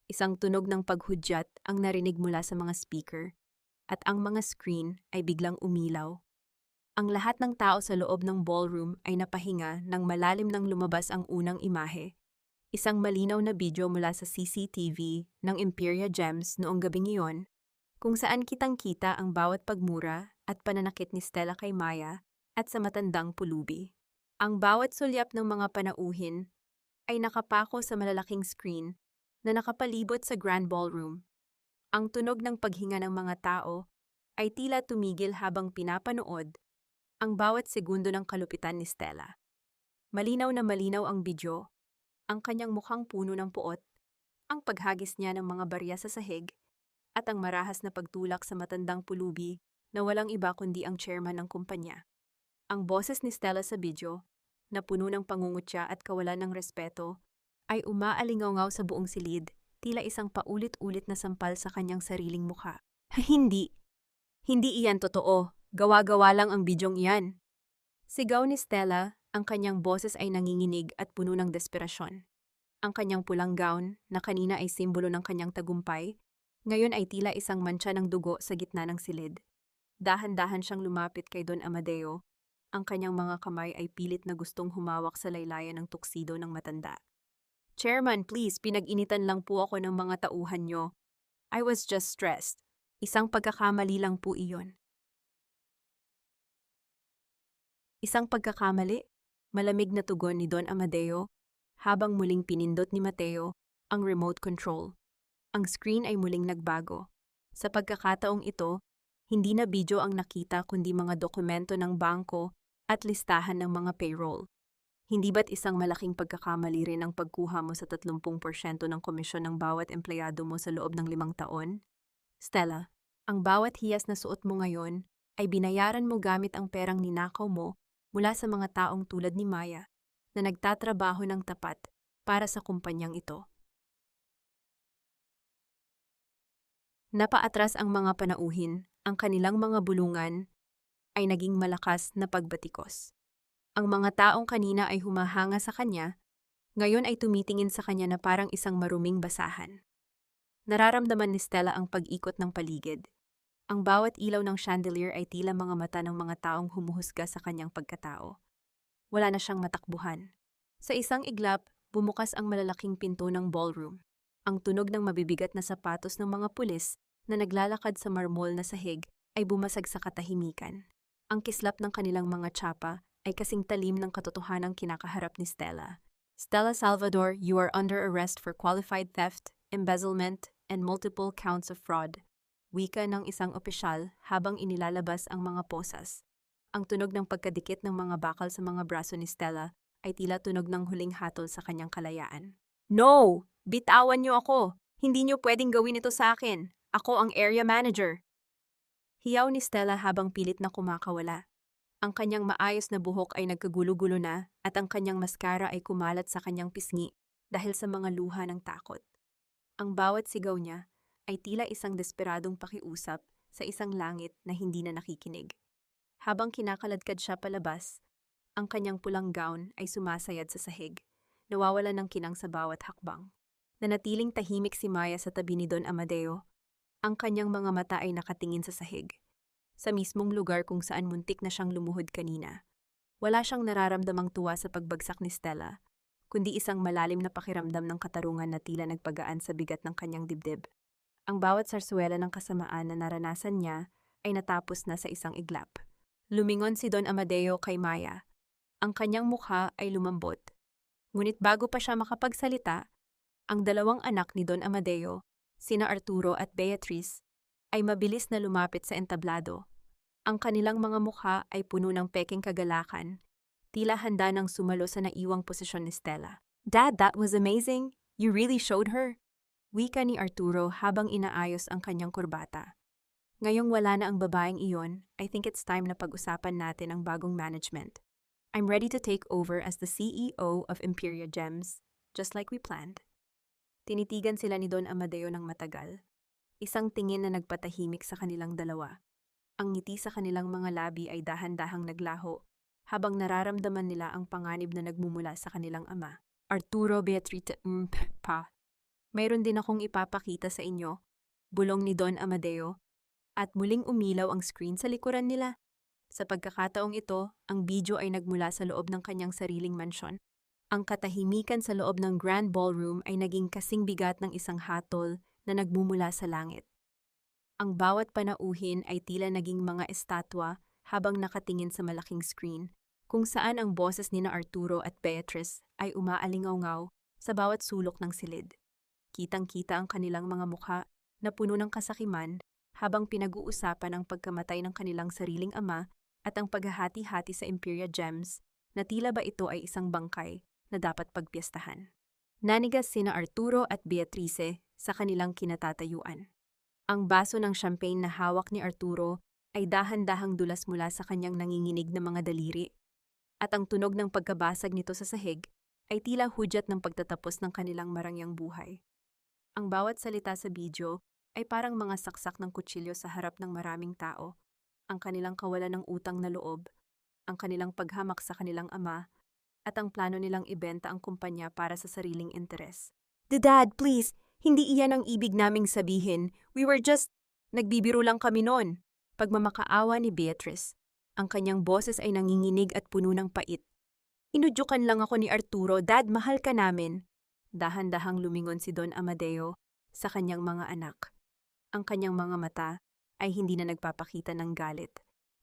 Isang tunog ng paghudyat ang narinig mula sa mga speaker, at ang mga screen ay biglang umilaw. Ang lahat ng tao sa loob ng ballroom ay napahinga nang malalim nang lumabas ang unang imahe. Isang malinaw na video mula sa CCTV ng Imperia Gems noong gabing iyon, kung saan kitang-kita ang bawat pagmura at pananakit ni Stella kay Maya at sa matandang pulubi. Ang bawat sulyap ng mga panauhin ay nakapako sa malalaking screen na nakapalibot sa Grand Ballroom. Ang tunog ng paghinga ng mga tao ay tila tumigil habang pinapanood ang bawat segundo ng kalupitan ni Stella. Malinaw na malinaw ang video, ang kanyang mukhang puno ng puot, ang paghagis niya ng mga barya sa sahig, at ang marahas na pagtulak sa matandang pulubi na walang iba kundi ang chairman ng kumpanya. Ang boses ni Stella sa video, na puno ng pangungutya at kawalan ng respeto, ay umaalingaw sa buong silid, tila isang paulit-ulit na sampal sa kanyang sariling mukha. Hindi! Hindi iyan totoo. Gawa-gawa lang ang bidyong iyan. Sigaw ni Stella, ang kanyang boses ay nanginginig at puno ng desperasyon. Ang kanyang pulang gown, na kanina ay simbolo ng kanyang tagumpay, ngayon ay tila isang mantsa ng dugo sa gitna ng silid. Dahan-dahan siyang lumapit kay Don Amadeo. Ang kanyang mga kamay ay pilit na gustong humawak sa laylayan ng tuksido ng matanda. Chairman, please, pinag-initan lang po ako ng mga tauhan nyo. I was just stressed. Isang pagkakamali lang po iyon. Isang pagkakamali? Malamig na tugon ni Don Amadeo habang muling pinindot ni Mateo ang remote control. Ang screen ay muling nagbago. Sa pagkakataong ito, hindi na video ang nakita kundi mga dokumento ng bangko at listahan ng mga payroll. Hindi ba't isang malaking pagkakamali rin ang pagkuha mo sa 30% ng komisyon ng bawat empleyado mo sa loob ng 5 taon? Stella, ang bawat hiyas na suot mo ngayon ay binayaran mo gamit ang perang ninakaw mo mula sa mga taong tulad ni Maya na nagtatrabaho ng tapat para sa kumpanyang ito. Napaatras ang mga panauhin, ang kanilang mga bulungan ay naging malakas na pagbatikos. Ang mga taong kanina ay humahanga sa kanya, ngayon ay tumitingin sa kanya na parang isang maruming basahan. Nararamdaman ni Stella ang pag-ikot ng paligid. Ang bawat ilaw ng chandelier ay tila mga mata ng mga taong humuhusga sa kanyang pagkatao. Wala na siyang matakbuhan. Sa isang iglap, bumukas ang malalaking pinto ng ballroom. Ang tunog ng mabibigat na sapatos ng mga pulis na naglalakad sa marmol na sahig ay bumasag sa katahimikan. Ang kislap ng kanilang mga tsapa ay kasing talim ng katotohanang kinakaharap ni Stella. Stella Salvador, you are under arrest for qualified theft, embezzlement, and multiple counts of fraud. Wika ng isang opisyal habang inilalabas ang mga posas. Ang tunog ng pagkadikit ng mga bakal sa mga braso ni Stella ay tila tunog ng huling hatol sa kanyang kalayaan. No! Bitawan niyo ako! Hindi niyo pwedeng gawin ito sa akin! Ako ang area manager! Hiyaw ni Stella habang pilit na kumakawala. Ang kanyang maayos na buhok ay nagkagulo-gulo na at ang kanyang maskara ay kumalat sa kanyang pisngi dahil sa mga luha ng takot. Ang bawat sigaw niya ay tila isang desperadong pakiusap sa isang langit na hindi na nakikinig. Habang kinakaladkad siya palabas, ang kanyang pulang gown ay sumasayad sa sahig, nawawala ng kinang sa bawat hakbang. Nanatiling tahimik si Maya sa tabi ni Don Amadeo. Ang kanyang mga mata ay nakatingin sa sahig, sa mismong lugar kung saan muntik na siyang lumuhod kanina. Wala siyang nararamdamang tuwa sa pagbagsak ni Stella, kundi isang malalim na pakiramdam ng katarungan na tila nagpagaan sa bigat ng kanyang dibdib. Ang bawat sarsuela ng kasamaan na naranasan niya ay natapos na sa isang iglap. Lumingon si Don Amadeo kay Maya. Ang kanyang mukha ay lumambot. Ngunit bago pa siya makapagsalita, ang dalawang anak ni Don Amadeo, sina Arturo at Beatriz, ay mabilis na lumapit sa entablado. Ang kanilang mga mukha ay puno ng peking kagalakan, tila handa ng sumalo sa naiwang posisyon ni Stella. "Dad, that was amazing. You really showed her." Wika ni Arturo habang inaayos ang kanyang kurbata. Ngayong wala na ang babaeng iyon, I think it's time na pag-usapan natin ang bagong management. I'm ready to take over as the CEO of Imperia Gems, just like we planned. Tinitigan sila ni Don Amadeo ng matagal. Isang tingin na nagpatahimik sa kanilang dalawa. Ang ngiti sa kanilang mga labi ay dahan-dahang naglaho, habang nararamdaman nila ang panganib na nagmumula sa kanilang ama. "Arturo, Beatriz, pa. Mayroon din akong ipapakita sa inyo," bulong ni Don Amadeo, at muling umilaw ang screen sa likuran nila. Sa pagkakataong ito, ang video ay nagmula sa loob ng kanyang sariling mansyon. Ang katahimikan sa loob ng Grand Ballroom ay naging kasing bigat ng isang hatol na nagmumula sa langit. Ang bawat panauhin ay tila naging mga estatwa habang nakatingin sa malaking screen, kung saan ang boses ni na Arturo at Beatriz ay umaalingaw-ngaw sa bawat sulok ng silid. Kitang-kita ang kanilang mga mukha na puno ng kasakiman habang pinag-uusapan ang pagkamatay ng kanilang sariling ama at ang paghahati-hati sa Imperia Gems na tila ba ito ay isang bangkay na dapat pagpiestahan. Nanigas sina Arturo at Beatrice sa kanilang kinatatayuan. Ang baso ng champagne na hawak ni Arturo ay dahan-dahang dulas mula sa kanyang nanginginig na mga daliri, at ang tunog ng pagkabasag nito sa sahig ay tila hudyat ng pagtatapos ng kanilang marangyang buhay. Ang bawat salita sa video ay parang mga saksak ng kutsilyo sa harap ng maraming tao, ang kanilang kawalan ng utang na loob, ang kanilang paghamak sa kanilang ama, at ang plano nilang ibenta ang kumpanya para sa sariling interes. "Dad, please, hindi iyan ang ibig naming sabihin. We were just... Nagbibiro lang kami noon." Pagmamakaawa ni Beatriz. Ang kanyang boses ay nanginginig at puno ng pait. "Inudyukan lang ako ni Arturo. Dad, mahal ka namin." Dahan-dahang lumingon si Don Amadeo sa kanyang mga anak. Ang kanyang mga mata ay hindi na nagpapakita ng galit,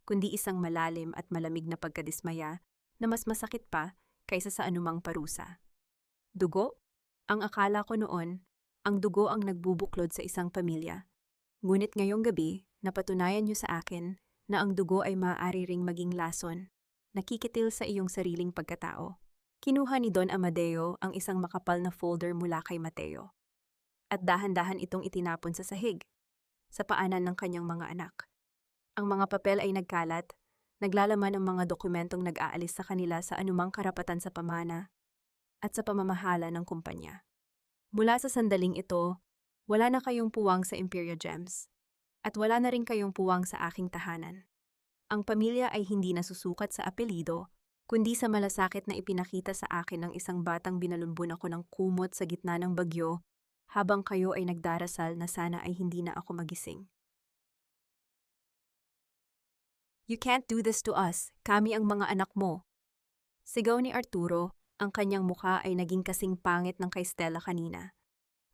kundi isang malalim at malamig na pagkadismaya na mas masakit pa kaysa sa anumang parusa. Dugo? Ang akala ko noon, ang dugo ang nagbubuklod sa isang pamilya. Ngunit ngayong gabi, napatunayan niyo sa akin na ang dugo ay maaari ring maging lason, nakikitil sa iyong sariling pagkatao. Kinuha ni Don Amadeo ang isang makapal na folder mula kay Mateo, at dahan-dahan itong itinapon sa sahig, sa paanan ng kanyang mga anak. Ang mga papel ay nagkalat, naglalaman ang mga dokumentong nag-aalis sa kanila sa anumang karapatan sa pamana at sa pamamahala ng kumpanya. Mula sa sandaling ito, wala na kayong puwang sa Imperia Gems, at wala na rin kayong puwang sa aking tahanan. Ang pamilya ay hindi nasusukat sa apelido, kundi sa malasakit na ipinakita sa akin ng isang batang binalunbon ako ng kumot sa gitna ng bagyo, habang kayo ay nagdarasal na sana ay hindi na ako magising. "You can't do this to us. Kami ang mga anak mo." Sigaw ni Arturo, ang kanyang mukha ay naging kasing pangit ng kay Stella kanina.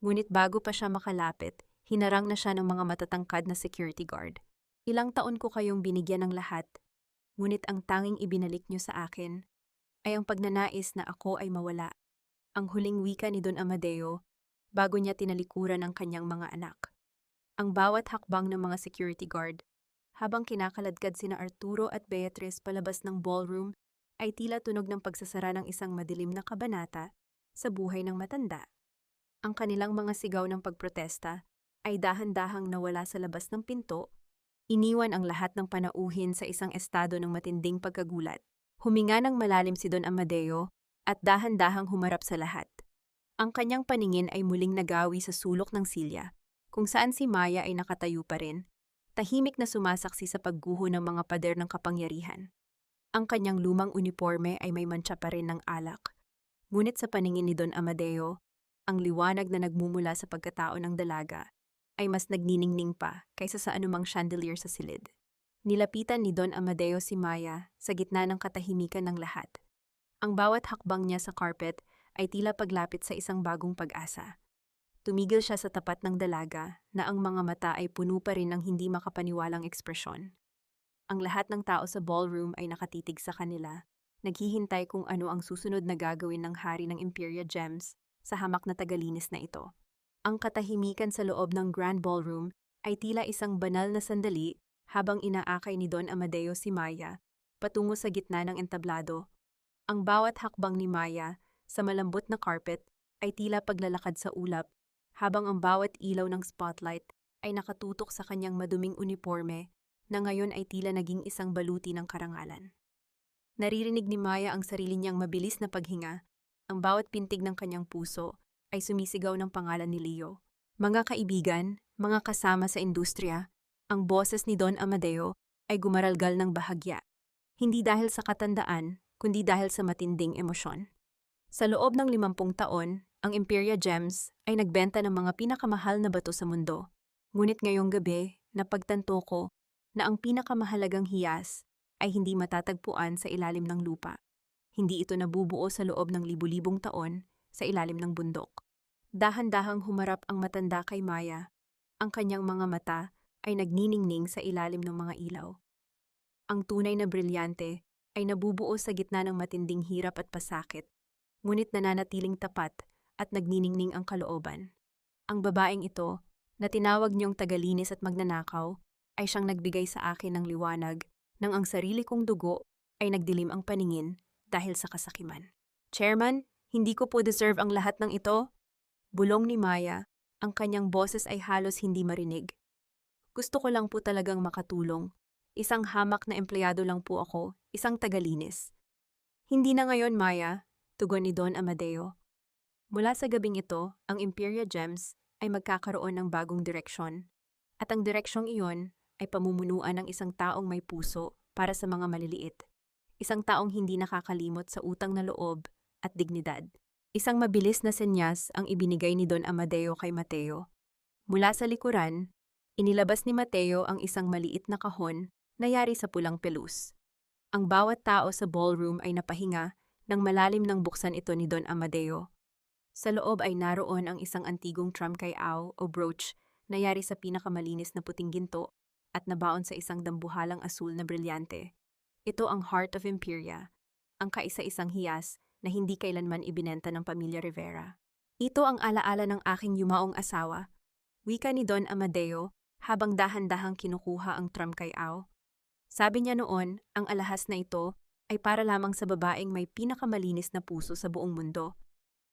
Ngunit bago pa siya makalapit, hinarang na siya ng mga matatangkad na security guard. "Ilang taon ko kayong binigyan ng lahat, ngunit ang tanging ibinalik niyo sa akin ay ang pagnanais na ako ay mawala." Ang huling wika ni Don Amadeo bago niya tinalikuran ang kanyang mga anak. Ang bawat hakbang ng mga security guard, habang kinakaladkad sina Arturo at Beatriz palabas ng ballroom, ay tila tunog ng pagsasara ng isang madilim na kabanata sa buhay ng matanda. Ang kanilang mga sigaw ng pagprotesta ay dahan-dahang nawala sa labas ng pinto. Iniwan ang lahat ng panauhin sa isang estado ng matinding pagkagulat. Huminga ng malalim si Don Amadeo at dahan-dahang humarap sa lahat. Ang kanyang paningin ay muling nagawi sa sulok ng silya, kung saan si Maya ay nakatayo pa rin, tahimik na sumasaksi sa pagguho ng mga pader ng kapangyarihan. Ang kanyang lumang uniforme ay may mantsa pa rin ng alak. Ngunit sa paningin ni Don Amadeo, ang liwanag na nagmumula sa pagkatao ng dalaga ay mas nagniningning pa kaysa sa anumang chandelier sa silid. Nilapitan ni Don Amadeo si Maya sa gitna ng katahimikan ng lahat. Ang bawat hakbang niya sa carpet ay tila paglapit sa isang bagong pag-asa. Tumigil siya sa tapat ng dalaga na ang mga mata ay puno pa rin ng hindi makapaniwalang ekspresyon. Ang lahat ng tao sa ballroom ay nakatitig sa kanila, naghihintay kung ano ang susunod na gagawin ng hari ng Imperia Gems sa hamak na tagalinis na ito. Ang katahimikan sa loob ng Grand Ballroom ay tila isang banal na sandali habang inaakay ni Don Amadeo si Maya patungo sa gitna ng entablado. Ang bawat hakbang ni Maya sa malambot na carpet ay tila paglalakad sa ulap, habang ang bawat ilaw ng spotlight ay nakatutok sa kanyang maduming uniforme na ngayon ay tila naging isang baluti ng karangalan. Naririnig ni Maya ang sarili niyang mabilis na paghinga, ang bawat pintig ng kanyang puso ay sumisigaw ng pangalan ni Leo. Mga kaibigan, mga kasama sa industriya, ang boses ni Don Amadeo ay gumaralgal ng bahagya. Hindi dahil sa katandaan, kundi dahil sa matinding emosyon. Sa loob ng 50 taon, ang Imperia Gems ay nagbenta ng mga pinakamahal na bato sa mundo. Ngunit ngayong gabi, napagtanto ko na ang pinakamahalagang hiyas ay hindi matatagpuan sa ilalim ng lupa. Hindi ito nabubuo sa loob ng libu-libong taon sa ilalim ng bundok. Dahan-dahang humarap ang matanda kay Maya. Ang kanyang mga mata ay nagniningning sa ilalim ng mga ilaw. Ang tunay na brilyante ay nabubuo sa gitna ng matinding hirap at pasakit, ngunit nananatiling tapat at nagniningning ang kalooban. Ang babaeng ito, na tinawag niyong tagalinis at magnanakaw, ay siyang nagbigay sa akin ng liwanag nang ang sarili kong dugo ay nagdilim ang paningin dahil sa kasakiman. Chairman, hindi ko po deserve ang lahat ng ito. Bulong ni Maya, ang kanyang boses ay halos hindi marinig. Gusto ko lang po talagang makatulong. Isang hamak na empleyado lang po ako, isang tagalinis. Hindi na ngayon, Maya, tugon ni Don Amadeo. Mula sa gabing ito, ang Imperia Gems ay magkakaroon ng bagong direksyon. At ang direksyong iyon ay pamumunuan ng isang taong may puso para sa mga maliliit. Isang taong hindi nakakalimot sa utang na loob at dignidad. Isang mabilis na senyas ang ibinigay ni Don Amadeo kay Mateo. Mula sa likuran, inilabas ni Mateo ang isang maliit na kahon na yari sa pulang pelus. Ang bawat tao sa ballroom ay napahinga nang malalim nang buksan ito ni Don Amadeo. Sa loob ay naroon ang isang antigong tramkayao o brooch na yari sa pinakamalinis na puting ginto at nabaon sa isang dambuhalang asul na brilyante. Ito ang Heart of Imperia, ang kaisa-isang hiyas na hindi kailanman ibinenta ng pamilya Rivera. Ito ang alaala ng aking yumaong asawa, wika ni Don Amadeo habang dahan-dahang kinukuha ang tramkayao. Sabi niya noon, ang alahas na ito ay para lamang sa babaeng may pinakamalinis na puso sa buong mundo.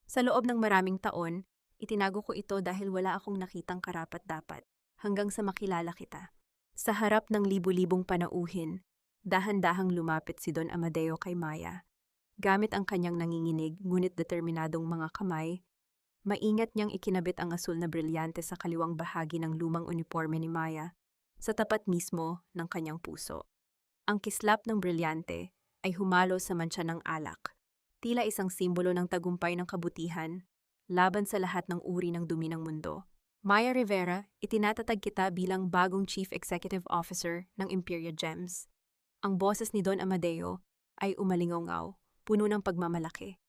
Sa loob ng maraming taon, itinago ko ito dahil wala akong nakitang karapat-dapat hanggang sa makilala kita. Sa harap ng libu-libong panauhin, dahan-dahang lumapit si Don Amadeo kay Maya. Gamit ang kanyang nanginginig ngunit determinadong mga kamay, maingat niyang ikinabit ang asul na brilyante sa kaliwang bahagi ng lumang uniforme ni Maya, sa tapat mismo ng kanyang puso. Ang kislap ng brilyante ay humalo sa mantsa ng alak, tila isang simbolo ng tagumpay ng kabutihan, laban sa lahat ng uri ng dumi ng mundo. Maya Rivera, itinatatag kita bilang bagong Chief Executive Officer ng Imperia Gems. Ang boses ni Don Amadeo ay umalingaw, puno ng pagmamalaki.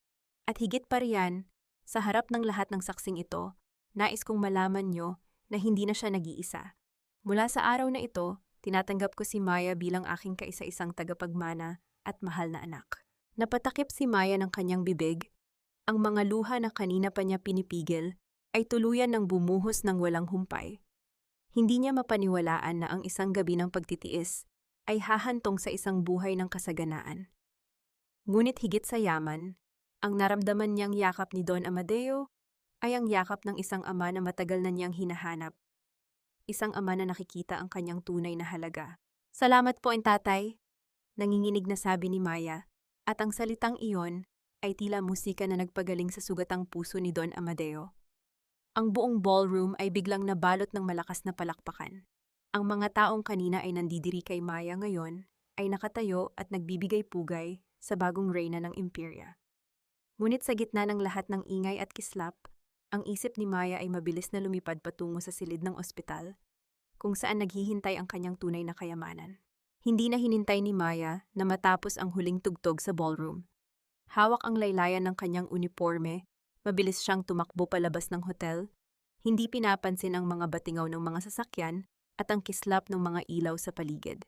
At higit pa riyan, sa harap ng lahat ng saksing ito, nais kong malaman nyo na hindi na siya nag-iisa. Mula sa araw na ito, tinatanggap ko si Maya bilang aking kaisa-isang tagapagmana at mahal na anak. Napatakip si Maya ng kanyang bibig. Ang mga luha na kanina pa niya pinipigil ay tuluyan ng bumuhos ng walang humpay. Hindi niya mapaniwalaan na ang isang gabi ng pagtitiis ay hahantong sa isang buhay ng kasaganaan. Ngunit higit sa yaman, ang naramdaman niyang yakap ni Don Amadeo ay ang yakap ng isang ama na matagal na niyang hinahanap. Isang ama na nakikita ang kanyang tunay na halaga. Salamat po, tatay, nanginginig na sabi ni Maya, at ang salitang iyon ay tila musika na nagpagaling sa sugatang puso ni Don Amadeo. Ang buong ballroom ay biglang nabalot ng malakas na palakpakan. Ang mga taong kanina ay nandidiri kay Maya ngayon ay nakatayo at nagbibigay pugay sa bagong reyna ng Imperia. Ngunit sa gitna ng lahat ng ingay at kislap, ang isip ni Maya ay mabilis na lumipad patungo sa silid ng ospital, kung saan naghihintay ang kanyang tunay na kayamanan. Hindi na hinintay ni Maya na matapos ang huling tugtog sa ballroom. Hawak ang laylayan ng kanyang uniforme, mabilis siyang tumakbo palabas ng hotel, hindi pinapansin ang mga batingaw ng mga sasakyan at ang kislap ng mga ilaw sa paligid.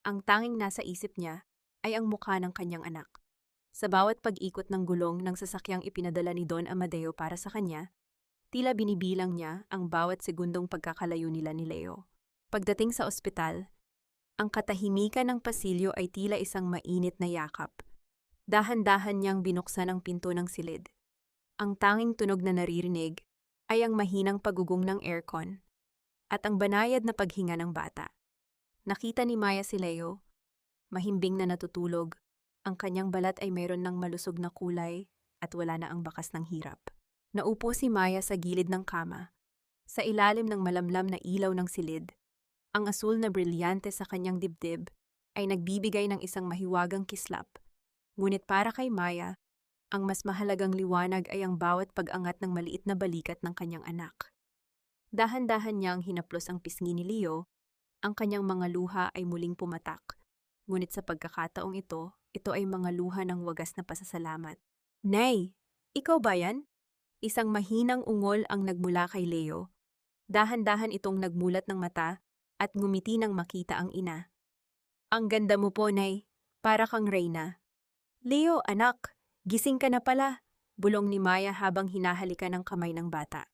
Ang tanging nasa isip niya ay ang mukha ng kanyang anak. Sa bawat pag-ikot ng gulong ng sasakyang ipinadala ni Don Amadeo para sa kanya, tila binibilang niya ang bawat segundong pagkakalayo nila ni Leo. Pagdating sa ospital, ang katahimikan ng pasilyo ay tila isang mainit na yakap. Dahan-dahan niyang binuksan ang pinto ng silid. Ang tanging tunog na naririnig ay ang mahinang pagugong ng aircon at ang banayad na paghinga ng bata. Nakita ni Maya si Leo, mahimbing na natutulog. Ang kanyang balat ay mayroon ng malusog na kulay at wala na ang bakas ng hirap. Naupo si Maya sa gilid ng kama. Sa ilalim ng malamlam na ilaw ng silid, ang asul na brilyante sa kanyang dibdib ay nagbibigay ng isang mahiwagang kislap. Ngunit para kay Maya, ang mas mahalagang liwanag ay ang bawat pag-angat ng maliit na balikat ng kanyang anak. Dahan-dahan niyang hinaplos ang pisngi ni Leo, ang kanyang mga luha ay muling pumatak. Ngunit sa pagkakataong ito ay mga luha ng wagas na pasasalamat. Nay, ikaw ba yan? Isang mahinang ungol ang nagmula kay Leo. Dahan-dahan itong nagmulat ng mata at ngumiti nang makita ang ina. Ang ganda mo po, Nay. Para kang reyna. Leo, anak, gising ka na pala, bulong ni Maya habang hinahalikan ng kamay ng bata.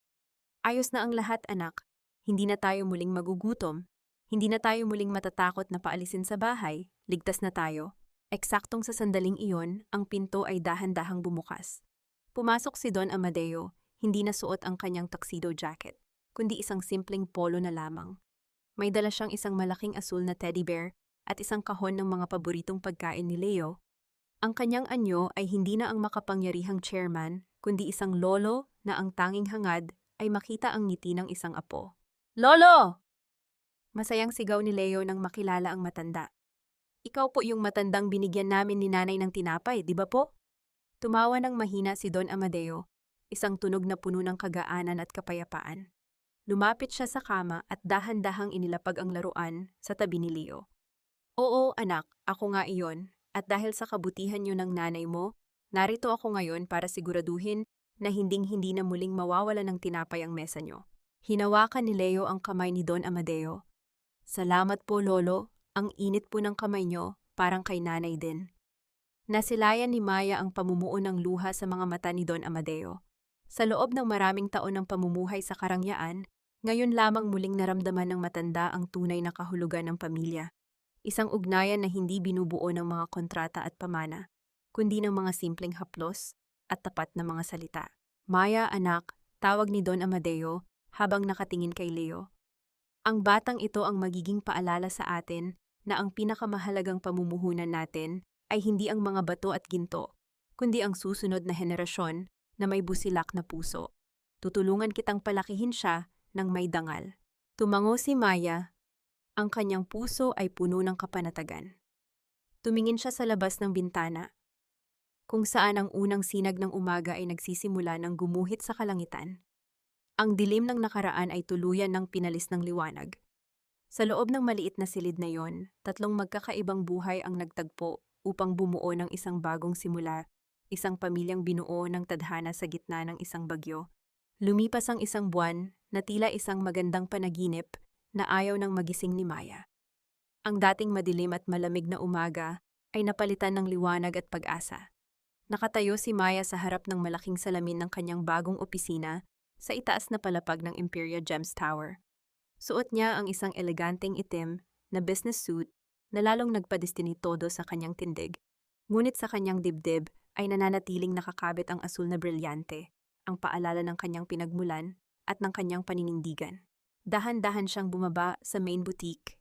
Ayos na ang lahat, anak. Hindi na tayo muling magugutom. Hindi na tayo muling matatakot na paalisin sa bahay. Ligtas na tayo. Eksaktong sa sandaling iyon, ang pinto ay dahan-dahang bumukas. Pumasok si Don Amadeo, hindi na suot ang kanyang tuxedo jacket, kundi isang simpleng polo na lamang. May dala siyang isang malaking asul na teddy bear at isang kahon ng mga paboritong pagkain ni Leo. Ang kanyang anyo ay hindi na ang makapangyarihang chairman, kundi isang lolo na ang tanging hangad ay makita ang ngiti ng isang apo. Lolo! Masayang sigaw ni Leo nang makilala ang matanda. Ikaw po yung matandang binigyan namin ni nanay ng tinapay, di ba po? Tumawa ng mahina si Don Amadeo, isang tunog na puno ng kagaanan at kapayapaan. Lumapit siya sa kama at dahan-dahang inilapag ang laruan sa tabi ni Leo. Oo, anak, ako nga iyon. At dahil sa kabutihan niyo ng nanay mo, narito ako ngayon para siguraduhin na hinding-hindi na muling mawawala ng tinapay ang mesa niyo. Hinawakan ni Leo ang kamay ni Don Amadeo. Salamat po, Lolo. Ang init po ng kamay niyo, parang kay nanay din. Nasilayan ni Maya ang pamumuo ng luha sa mga mata ni Don Amadeo. Sa loob ng maraming taon ng pamumuhay sa karangyaan, ngayon lamang muling naramdaman ng matanda ang tunay na kahulugan ng pamilya. Isang ugnayan na hindi binubuo ng mga kontrata at pamana, kundi ng mga simpleng haplos at tapat na mga salita. Maya, anak, tawag ni Don Amadeo habang nakatingin kay Leo. Ang batang ito ang magiging paalala sa atin na ang pinakamahalagang pamumuhunan natin ay hindi ang mga bato at ginto, kundi ang susunod na henerasyon na may busilak na puso. Tutulungan kitang palakihin siya ng may dangal. Tumango si Maya. Ang kanyang puso ay puno ng kapanatagan. Tumingin siya sa labas ng bintana, kung saan ang unang sinag ng umaga ay nagsisimula ng gumuhit sa kalangitan. Ang dilim ng nakaraan ay tuluyan ng pinalis ng liwanag. Sa loob ng maliit na silid na yon, tatlong magkakaibang buhay ang nagtagpo upang bumuo ng isang bagong simula, isang pamilyang binuo ng tadhana sa gitna ng isang bagyo. Lumipas ang isang buwan na tila isang magandang panaginip na ayaw ng magising ni Maya. Ang dating madilim at malamig na umaga ay napalitan ng liwanag at pag-asa. Nakatayo si Maya sa harap ng malaking salamin ng kanyang bagong opisina sa itaas na palapag ng Imperial Gems Tower. Suot niya ang isang eleganteng itim na business suit na lalong nagpadestinitodo sa kanyang tindig. Ngunit sa kanyang dibdib ay nananatiling nakakabit ang asul na brilyante, ang paalala ng kanyang pinagmulan at ng kanyang paninindigan. Dahan-dahan siyang bumaba sa main boutique,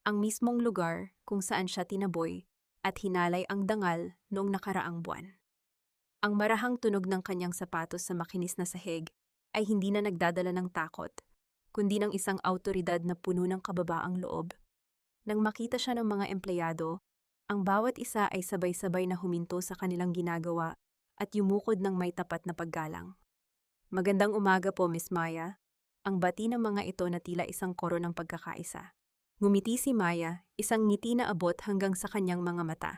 ang mismong lugar kung saan siya tinaboy at hinalay ang dangal noong nakaraang buwan. Ang marahang tunog ng kanyang sapatos sa makinis na sahig ay hindi na nagdadala ng takot, kundi ng isang awtoridad na puno ng kababaang loob. Nang makita siya ng mga empleyado, ang bawat isa ay sabay-sabay na huminto sa kanilang ginagawa at yumukod ng may tapat na paggalang. Magandang umaga po, Miss Maya. Ang bati ng mga ito na tila isang koro ng pagkakaisa. Ngumiti si Maya, isang ngiti na abot hanggang sa kanyang mga mata.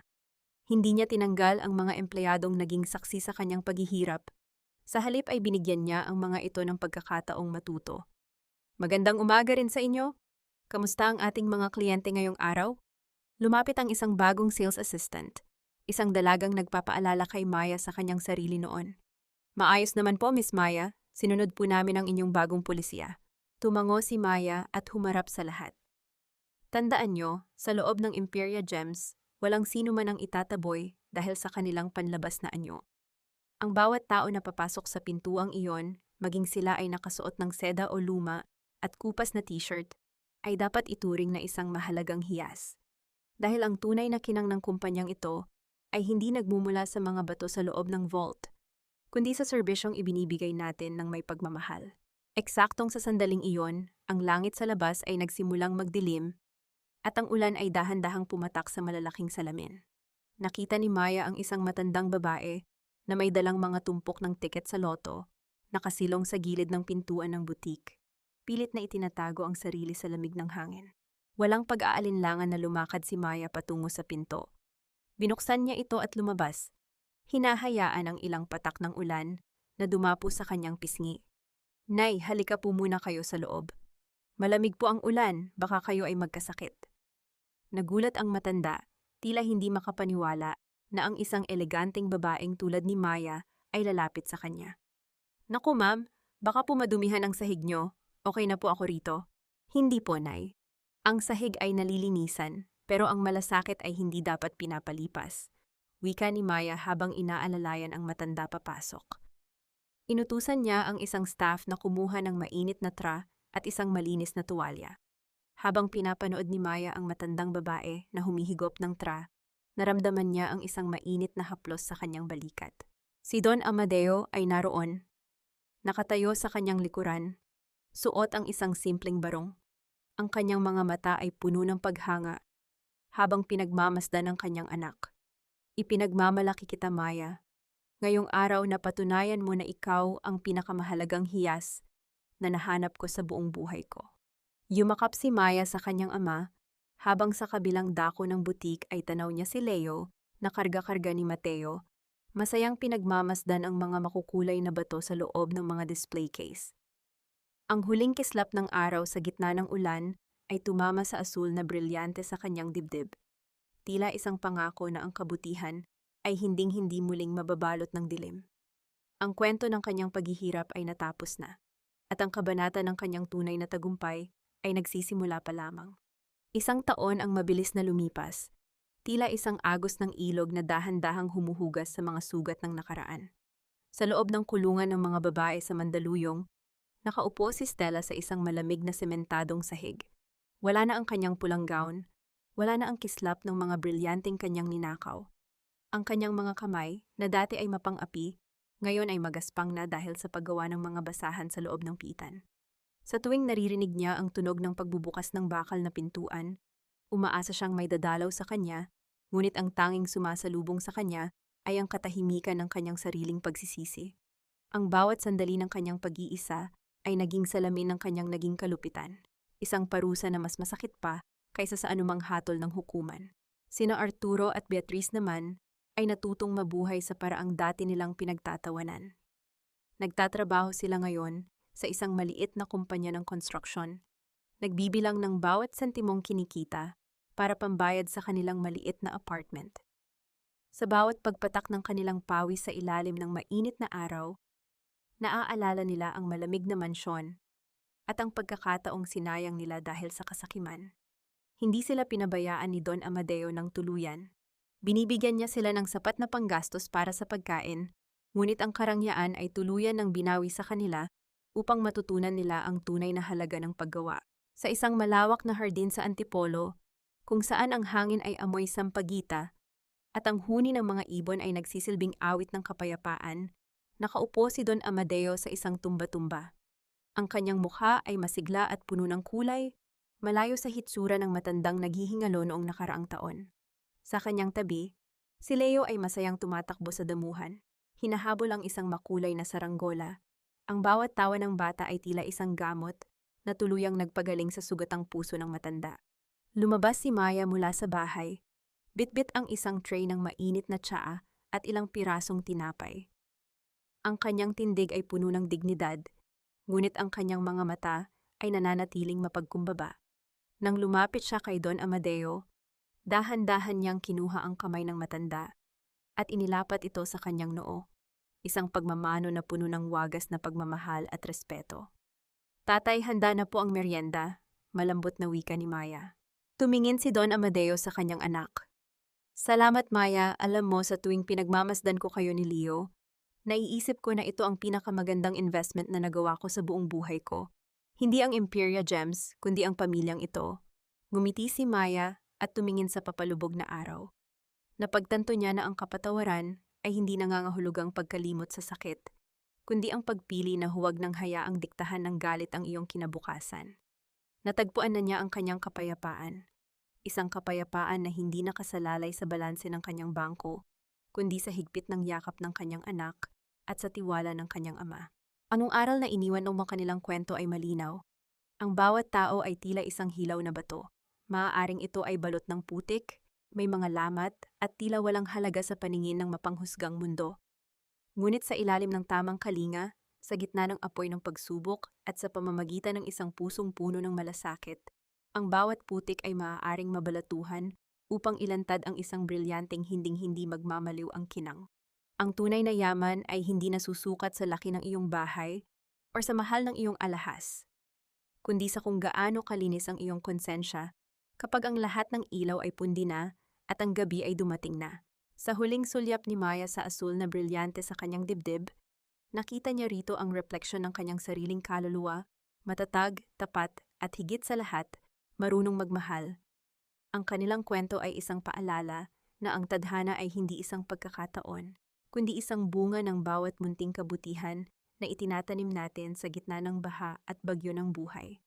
Hindi niya tinanggal ang mga empleyadong naging saksi sa kanyang paghihirap. Sa halip ay binigyan niya ang mga ito ng pagkakataong matuto. Magandang umaga rin sa inyo. Kamusta ang ating mga kliyente ngayong araw? Lumapit ang isang bagong sales assistant, isang dalagang nagpapaalala kay Maya sa kanyang sarili noon. Maayos naman po, Miss Maya. Sinunod po namin ang inyong bagong pulisya. Tumango si Maya at humarap sa lahat. Tandaan nyo, sa loob ng Imperia Gems, walang sino man ang itataboy dahil sa kanilang panlabas na anyo. Ang bawat tao na papasok sa pintuang iyon, maging sila ay nakasuot ng seda o luma at kupas na t-shirt, ay dapat ituring na isang mahalagang hiyas. Dahil ang tunay na kinang ng kumpanyang ito ay hindi nagmumula sa mga bato sa loob ng vault, kundi sa serbisyong ibinibigay natin ng may pagmamahal. Eksaktong sa sandaling iyon, ang langit sa labas ay nagsimulang magdilim at ang ulan ay dahan-dahang pumatak sa malalaking salamin. Nakita ni Maya ang isang matandang babae na may dalang mga tumpok ng tiket sa loto, nakasilong sa gilid ng pintuan ng butik. Pilit na itinatago ang sarili sa lamig ng hangin. Walang pag-aalinlangan na lumakad si Maya patungo sa pinto. Binuksan niya ito at lumabas. Hinahayaan ang ilang patak ng ulan na dumapo sa kanyang pisngi. Nay, halika po muna kayo sa loob. Malamig po ang ulan, baka kayo ay magkasakit. Nagulat ang matanda, tila hindi makapaniwala na ang isang eleganteng babaeng tulad ni Maya ay lalapit sa kanya. Naku ma'am, baka po madumihan ang sahig nyo. Okay na po ako rito. Hindi po, Nay. Ang sahig ay nalilinisan, pero ang malasakit ay hindi dapat pinapalipas. Wika ni Maya habang inaalalayan ang matanda papasok. Inutusan niya ang isang staff na kumuha ng mainit na tra at isang malinis na tuwalya. Habang pinapanood ni Maya ang matandang babae na humihigop ng tra, naramdaman niya ang isang mainit na haplos sa kanyang balikat. Si Don Amadeo ay naroon. Nakatayo sa kanyang likuran, suot ang isang simpleng barong. Ang kanyang mga mata ay puno ng paghanga, habang pinagmamasdan ng kanyang anak. Ipinagmamalaki kita, Maya. Ngayong araw na patunayan mo na ikaw ang pinakamahalagang hiyas na nahanap ko sa buong buhay ko. Yumakap si Maya sa kanyang ama, habang sa kabilang dako ng butik ay tanaw niya si Leo na karga-karga ni Mateo. Masayang pinagmamasdan ang mga makukulay na bato sa loob ng mga display case. Ang huling kislap ng araw sa gitna ng ulan ay tumama sa asul na brilyante sa kanyang dibdib. Tila isang pangako na ang kabutihan ay hinding-hindi muling mababalot ng dilim. Ang kwento ng kanyang paghihirap ay natapos na, at ang kabanata ng kanyang tunay na tagumpay ay nagsisimula pa lamang. Isang taon ang mabilis na lumipas, tila isang agos ng ilog na dahan-dahang humuhugas sa mga sugat ng nakaraan. Sa loob ng kulungan ng mga babae sa Mandaluyong, nakaupo si Stella sa isang malamig na sementadong sahig. Wala na ang kanyang pulang gown, wala na ang kislap ng mga brilyanteng kanyang ninakaw. Ang kanyang mga kamay, na dati ay mapang-api, ngayon ay magaspang na dahil sa paggawa ng mga basahan sa loob ng pitan. Sa tuwing naririnig niya ang tunog ng pagbubukas ng bakal na pintuan, umaasa siyang may dadalaw sa kanya, ngunit ang tanging sumasalubong sa kanya ay ang katahimikan ng kanyang sariling pagsisisi. Ang bawat sandali ng kanyang pag-iisa ay naging salamin ng kanyang naging kalupitan, isang parusa na mas masakit pa kaysa sa anumang hatol ng hukuman. Sina Arturo at Beatriz naman ay natutong mabuhay sa paraang dati nilang pinagtatawanan. Nagtatrabaho sila ngayon sa isang maliit na kumpanya ng construction, nagbibilang ng bawat sentimong kinikita para pambayad sa kanilang maliit na apartment. Sa bawat pagpatak ng kanilang pawis sa ilalim ng mainit na araw, naaalala nila ang malamig na mansyon at ang pagkakataong sinayang nila dahil sa kasakiman. Hindi sila pinabayaan ni Don Amadeo ng tuluyan. Binibigyan niya sila ng sapat na panggastos para sa pagkain, ngunit ang karangyaan ay tuluyan ng binawi sa kanila upang matutunan nila ang tunay na halaga ng paggawa. Sa isang malawak na hardin sa Antipolo, kung saan ang hangin ay amoy sampagita at ang huni ng mga ibon ay nagsisilbing awit ng kapayapaan, nakaupo si Don Amadeo sa isang tumba-tumba. Ang kanyang mukha ay masigla at puno ng kulay, malayo sa hitsura ng matandang naghihingalo noong nakaraang taon. Sa kanyang tabi, si Leo ay masayang tumatakbo sa damuhan. Hinahabol ang isang makulay na saranggola. Ang bawat tawa ng bata ay tila isang gamot na tuluyang nagpagaling sa sugatang puso ng matanda. Lumabas si Maya mula sa bahay, Bitbit ang isang tray ng mainit na tsaa at ilang pirasong tinapay. Ang kanyang tindig ay puno ng dignidad, ngunit ang kanyang mga mata ay nananatiling mapagkumbaba. Nang lumapit siya kay Don Amadeo, dahan-dahan niyang kinuha ang kamay ng matanda at inilapat ito sa kanyang noo, isang pagmamano na puno ng wagas na pagmamahal at respeto. Tatay, handa na po ang merienda, malambot na wika ni Maya. Tumingin si Don Amadeo sa kanyang anak. Salamat Maya, alam mo sa tuwing pinagmamasdan ko kayo ni Leo, naiisip ko na ito ang pinakamagandang investment na nagawa ko sa buong buhay ko. Hindi ang Imperia Gems, kundi ang pamilyang ito. Ngumiti si Maya at tumingin sa papalubog na araw. Napagtanto niya na ang kapatawaran ay hindi nangangahulugang pagkalimot sa sakit, kundi ang pagpili na huwag nang hayaang diktahan ng galit ang iyong kinabukasan. Natagpuan na niya ang kanyang kapayapaan. Isang kapayapaan na hindi nakasalalay sa balanse ng kanyang bangko, kundi sa higpit ng yakap ng kanyang anak at sa tiwala ng kanyang ama. Anong aral na iniwan ng mga kanilang kwento ay malinaw. Ang bawat tao ay tila isang hilaw na bato. Maaaring ito ay balot ng putik, may mga lamat, at tila walang halaga sa paningin ng mapanghusgang mundo. Ngunit sa ilalim ng tamang kalinga, sa gitna ng apoy ng pagsubok at sa pamamagitan ng isang pusong puno ng malasakit, ang bawat putik ay maaaring mabalatuhan upang ilantad ang isang brilyanteng hinding-hindi magmamaliw ang kinang. Ang tunay na yaman ay hindi nasusukat sa laki ng iyong bahay o sa mahal ng iyong alahas, kundi sa kung gaano kalinis ang iyong konsensya kapag ang lahat ng ilaw ay pundi na at ang gabi ay dumating na. Sa huling sulyap ni Maya sa asul na brilyante sa kanyang dibdib, nakita niya rito ang refleksyon ng kanyang sariling kaluluwa, matatag, tapat, at higit sa lahat, marunong magmahal. Ang kanilang kwento ay isang paalala na ang tadhana ay hindi isang pagkakataon, kundi isang bunga ng bawat munting kabutihan na itinatanim natin sa gitna ng baha at bagyo ng buhay.